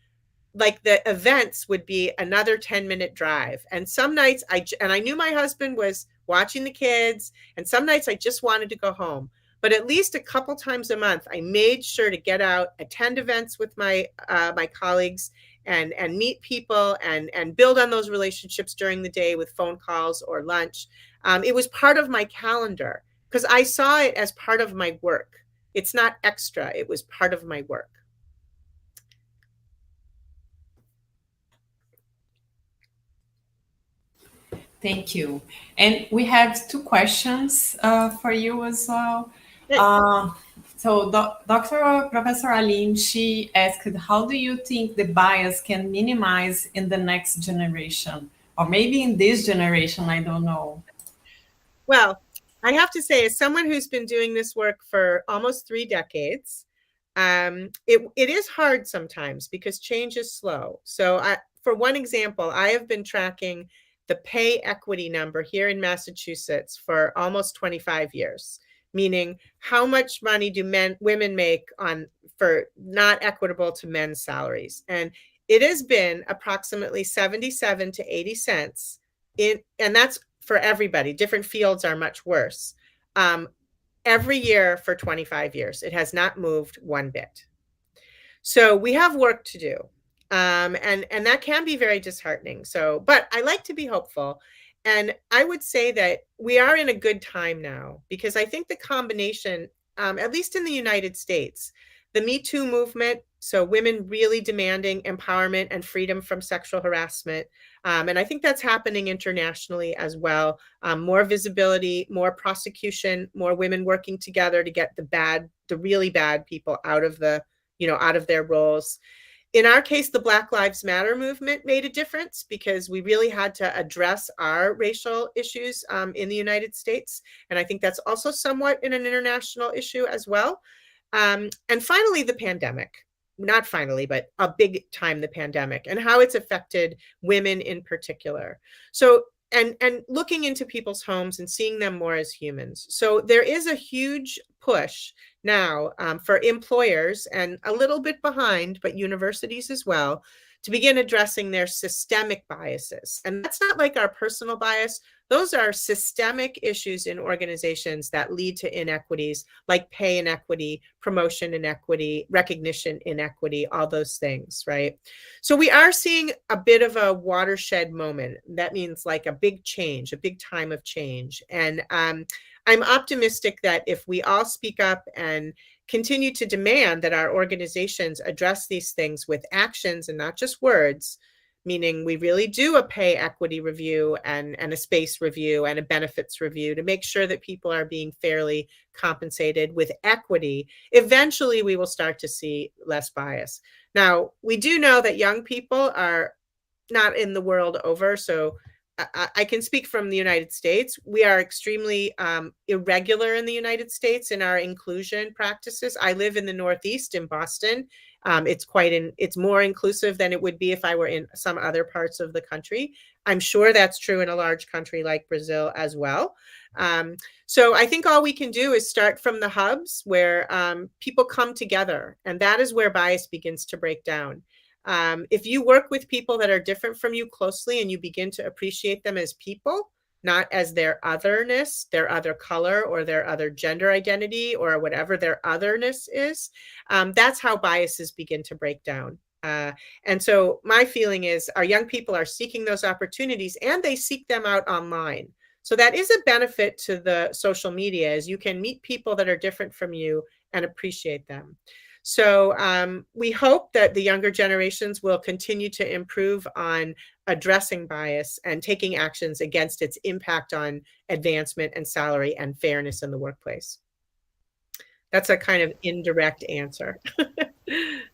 like the events would be another 10-minute drive. And some nights I knew my husband was watching the kids, and some nights I just wanted to go home. But at least a couple times a month, I made sure to get out, attend events with my colleagues, and meet people and build on those relationships during the day with phone calls or lunch. It was part of my calendar because I saw it as part of my work. It's not extra. It was part of my work. Thank you. And we have 2 questions for you as well. So Professor Aline, she asked, how do you think the bias can minimize in the next generation? Or maybe in this generation, I don't know. Well, I have to say, as someone who's been doing this work for almost 3 decades, it is hard sometimes because change is slow. So for one example, I have been tracking the pay equity number here in Massachusetts for almost 25 years, meaning how much money do women make for not equitable to men's salaries. And it has been approximately 77 to 80 cents, and that's for everybody. Different fields are much worse. Every year for 25 years, it has not moved one bit. So we have work to do. And that can be very disheartening. But I like to be hopeful. And I would say that we are in a good time now, because I think the combination, at least in the United States, the Me Too movement, so women really demanding empowerment and freedom from sexual harassment. And I think that's happening internationally as well. More visibility, more prosecution, more women working together to get the really bad people out of their roles. In our case, the Black Lives Matter movement made a difference because we really had to address our racial issues in the United States. And I think that's also somewhat an international issue as well. And finally, the pandemic. Not finally, but a big time, the pandemic, and how it's affected women in particular. So, and looking into people's homes and seeing them more as humans. So there is a huge push now for employers, and a little bit behind, but universities as well, to begin addressing their systemic biases. And that's not like our personal bias, Those are systemic issues in organizations that lead to inequities, like pay inequity, promotion inequity, recognition inequity, all those things, right? So we are seeing a bit of a watershed moment. That means like a big change, a big time of change. And I'm optimistic that if we all speak up and continue to demand that our organizations address these things with actions and not just words, meaning we really do a pay equity review and a space review and a benefits review to make sure that people are being fairly compensated with equity, eventually we will start to see less bias. Now, we do know that young people are not in the world over, so I can speak from the United States. We are extremely irregular in the United States in our inclusion practices. I live in the Northeast in Boston. It's more inclusive than it would be if I were in some other parts of the country. I'm sure that's true in a large country like Brazil as well. So I think all we can do is start from the hubs where people come together, and that is where bias begins to break down. If you work with people that are different from you closely and you begin to appreciate them as people, not as their otherness, their other color, or their other gender identity, or whatever their otherness is, that's how biases begin to break down. And so my feeling is our young people are seeking those opportunities, and they seek them out online. So that is a benefit to the social media, is you can meet people that are different from you and appreciate them. So we hope that the younger generations will continue to improve on addressing bias and taking actions against its impact on advancement and salary and fairness in the workplace. That's a kind of indirect answer.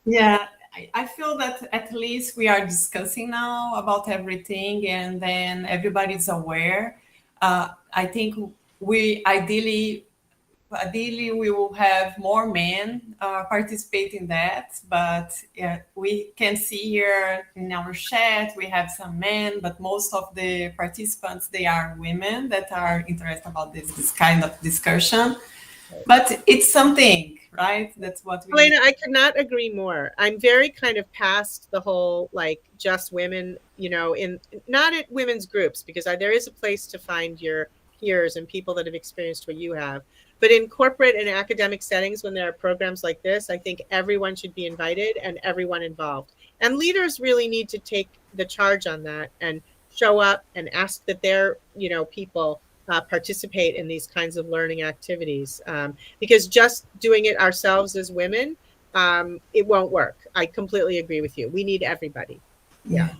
Yeah, I feel that at least we are discussing now about everything, and then everybody's aware. I think we ideally we will have more men participate in that, but we can see here in our chat, we have some men, but most of the participants, they are women that are interested about this kind of discussion. But it's something, right? That's what we... Elena, I could not agree more. I'm very kind of past the whole, like, just women, you know, not at women's groups, because there is a place to find your peers and people that have experienced what you have. But in corporate and academic settings, when there are programs like this, I think everyone should be invited and everyone involved. And leaders really need to take the charge on that and show up and ask that their, you know, people participate in these kinds of learning activities. Because just doing it ourselves as women, it won't work. I completely agree with you. We need everybody. Yeah.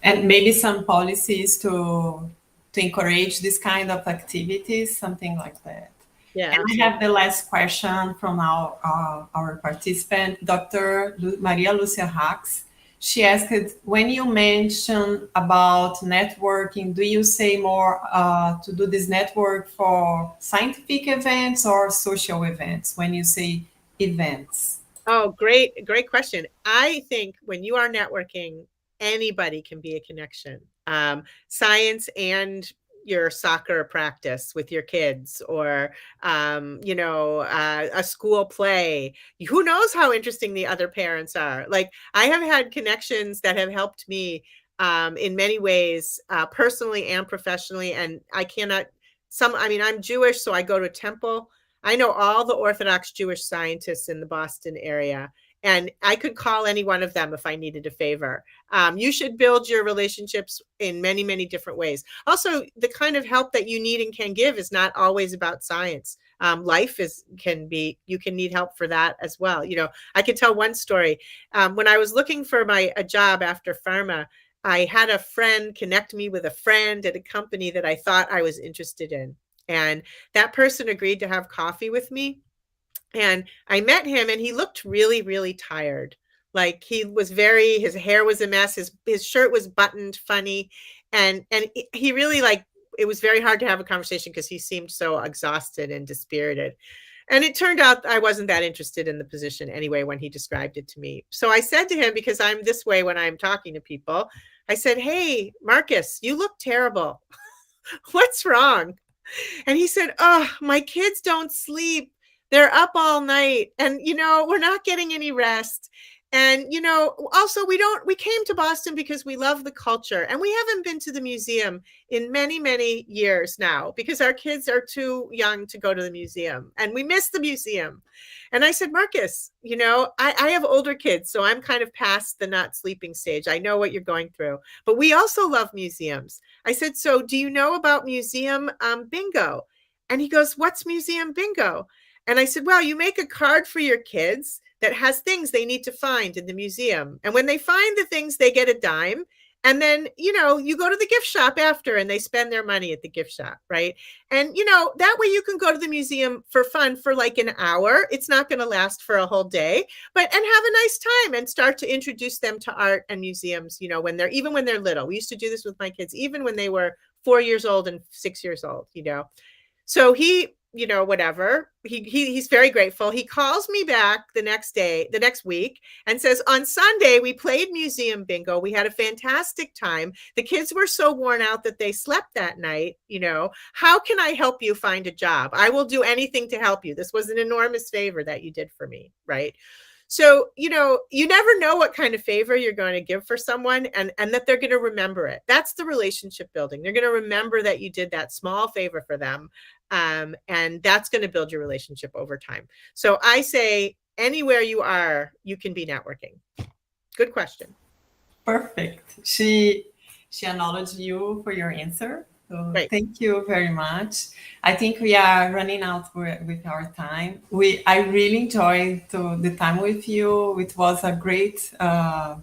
And maybe some policies to encourage this kind of activities, something like that. Yeah, and I have the last question from our participant, Dr. Maria Lucia Hax. She asked, when you mention about networking, do you say more to do this network for scientific events or social events when you say events? Oh, great question. I think when you are networking, anybody can be a connection. Science and your soccer practice with your kids, or you know, a school play. Who knows how interesting the other parents are? Like, I have had connections that have helped me in many ways, personally and professionally. And I'm Jewish, so I go to a temple. I know all the Orthodox Jewish scientists in the Boston area, and I could call any one of them if I needed a favor. You should build your relationships in many, many different ways. Also, the kind of help that you need and can give is not always about science. You can need help for that as well. You know, I could tell one story. When I was looking for a job after pharma, I had a friend connect me with a friend at a company that I thought I was interested in. And that person agreed to have coffee with me. And I met him, and he looked really, really tired. Like, his hair was a mess. His shirt was buttoned funny. And he really, like, it was very hard to have a conversation because he seemed so exhausted and dispirited. And it turned out I wasn't that interested in the position anyway when he described it to me. So I said to him, because I'm this way when I'm talking to people, I said, "Hey, Marcus, you look terrible. What's wrong?" And he said, "Oh, my kids don't sleep. They're up all night, and, you know, we're not getting any rest. And, also we came to Boston because we love the culture, and we haven't been to the museum in many, many years now because our kids are too young to go to the museum, and we miss the museum. And I said, Marcus, I have older kids, so I'm kind of past the not sleeping stage. I know what you're going through, but we also love museums. I said, so do you know about museum bingo? And he goes, what's museum bingo? And I said, well, you make a card for your kids that has things they need to find in the museum. And when they find the things, they get a dime. And then, you go to the gift shop after and they spend their money at the gift shop, right? And, that way you can go to the museum for fun for like an hour. It's not going to last for a whole day, and have a nice time and start to introduce them to art and museums, when they're little. We used to do this with my kids, even when they were 4 years old and 6 years old, So he, whatever, he's very grateful. He calls me back the next week and says, on Sunday, we played museum bingo. We had a fantastic time. The kids were so worn out that they slept that night. How can I help you find a job? I will do anything to help you. This was an enormous favor that you did for me, right? So, you never know what kind of favor you're going to give for someone and that they're going to remember it. That's the relationship building. They're going to remember that you did that small favor for them. And that's going to build your relationship over time. So I say, anywhere you are, you can be networking. Good question. Perfect. She acknowledged you for your answer. So Great. Thank you very much. I think we are running out with our time. I really enjoyed the time with you. It was a great, a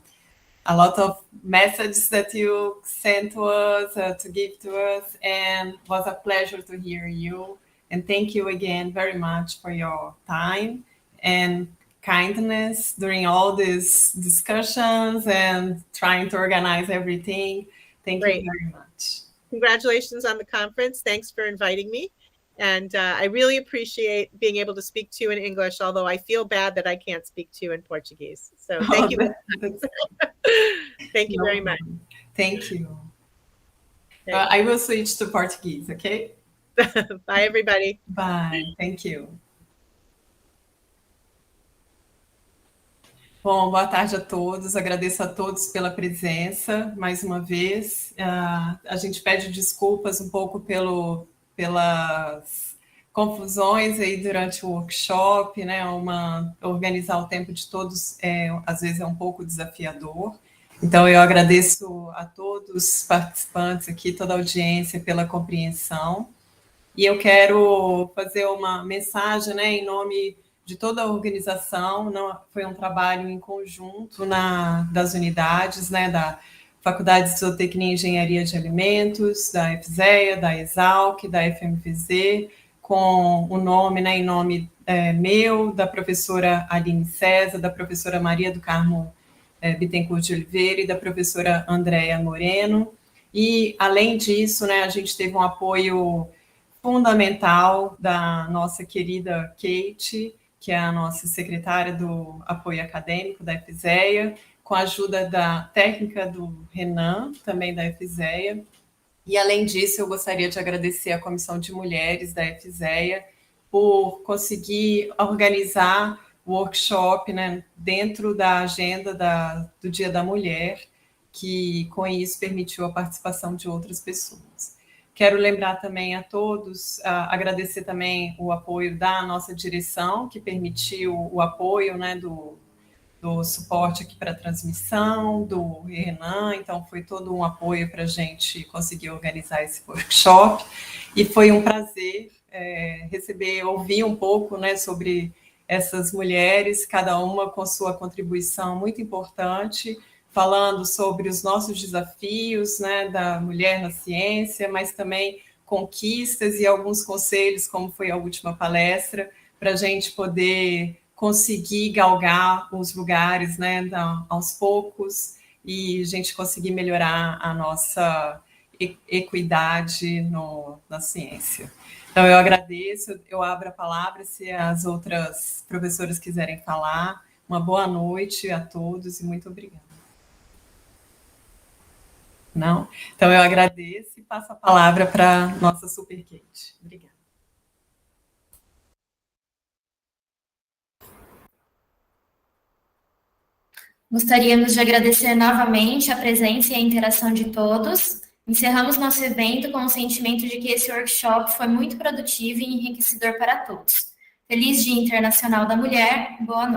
lot of messages that you sent to us, to give to us, and it was a pleasure to hear you. And thank you again very much for your time and kindness during all these discussions and trying to organize everything. Thank Great. you very much. Congratulations on the conference. Thanks for inviting me. And I really appreciate being able to speak to you in English, although I feel bad that I can't speak to you in Portuguese. So thank you. Thank you very much. Thank you. I will switch to Portuguese, okay? Bye, everybody. Bye. Thank you. Bom, boa tarde a todos. Agradeço a todos pela presença, mais uma vez. A gente pede desculpas um pouco pelas confusões aí durante o workshop, né? Organizar o tempo de todos às vezes é um pouco desafiador. Então, eu agradeço a todos os participantes aqui, toda a audiência, pela compreensão. E eu quero fazer uma mensagem, né, em nome de toda a organização. Foi um trabalho em conjunto das unidades, né, da Faculdade de Zootecnia e Engenharia de Alimentos, da FZEA, da Exalc, da FMVZ, com o nome, né, em nome meu, da professora Aline César, da professora Maria do Carmo Bittencourt de Oliveira e da professora Andréa Moreno. E, além disso, né, a gente teve um apoio fundamental da nossa querida Kate, que é a nossa secretária do apoio acadêmico da FZEA, com a ajuda da técnica do Renan, também da FZEA. E, além disso, eu gostaria de agradecer à Comissão de Mulheres da FZEA por conseguir organizar o workshop, né, dentro da agenda do Dia da Mulher, que, com isso, permitiu a participação de outras pessoas. Quero lembrar também a todos, agradecer também o apoio da nossa direção, que permitiu o apoio, né, do suporte aqui para a transmissão, do Renan. Então, foi todo um apoio para a gente conseguir organizar esse workshop. E foi um prazer ouvir um pouco, né, sobre essas mulheres, cada uma com sua contribuição muito importante, falando sobre os nossos desafios, né, da mulher na ciência, mas também conquistas e alguns conselhos, como foi a última palestra, para a gente poder conseguir galgar os lugares, né, aos poucos, e a gente conseguir melhorar a nossa equidade na ciência. Então, eu agradeço, eu abro a palavra se as outras professoras quiserem falar. Uma boa noite a todos e muito obrigada. Não? Então, eu agradeço e passo a palavra para a nossa Super Kate. Obrigada. Gostaríamos de agradecer novamente a presença e a interação de todos. Encerramos nosso evento com o sentimento de que esse workshop foi muito produtivo e enriquecedor para todos. Feliz Dia Internacional da Mulher, boa noite.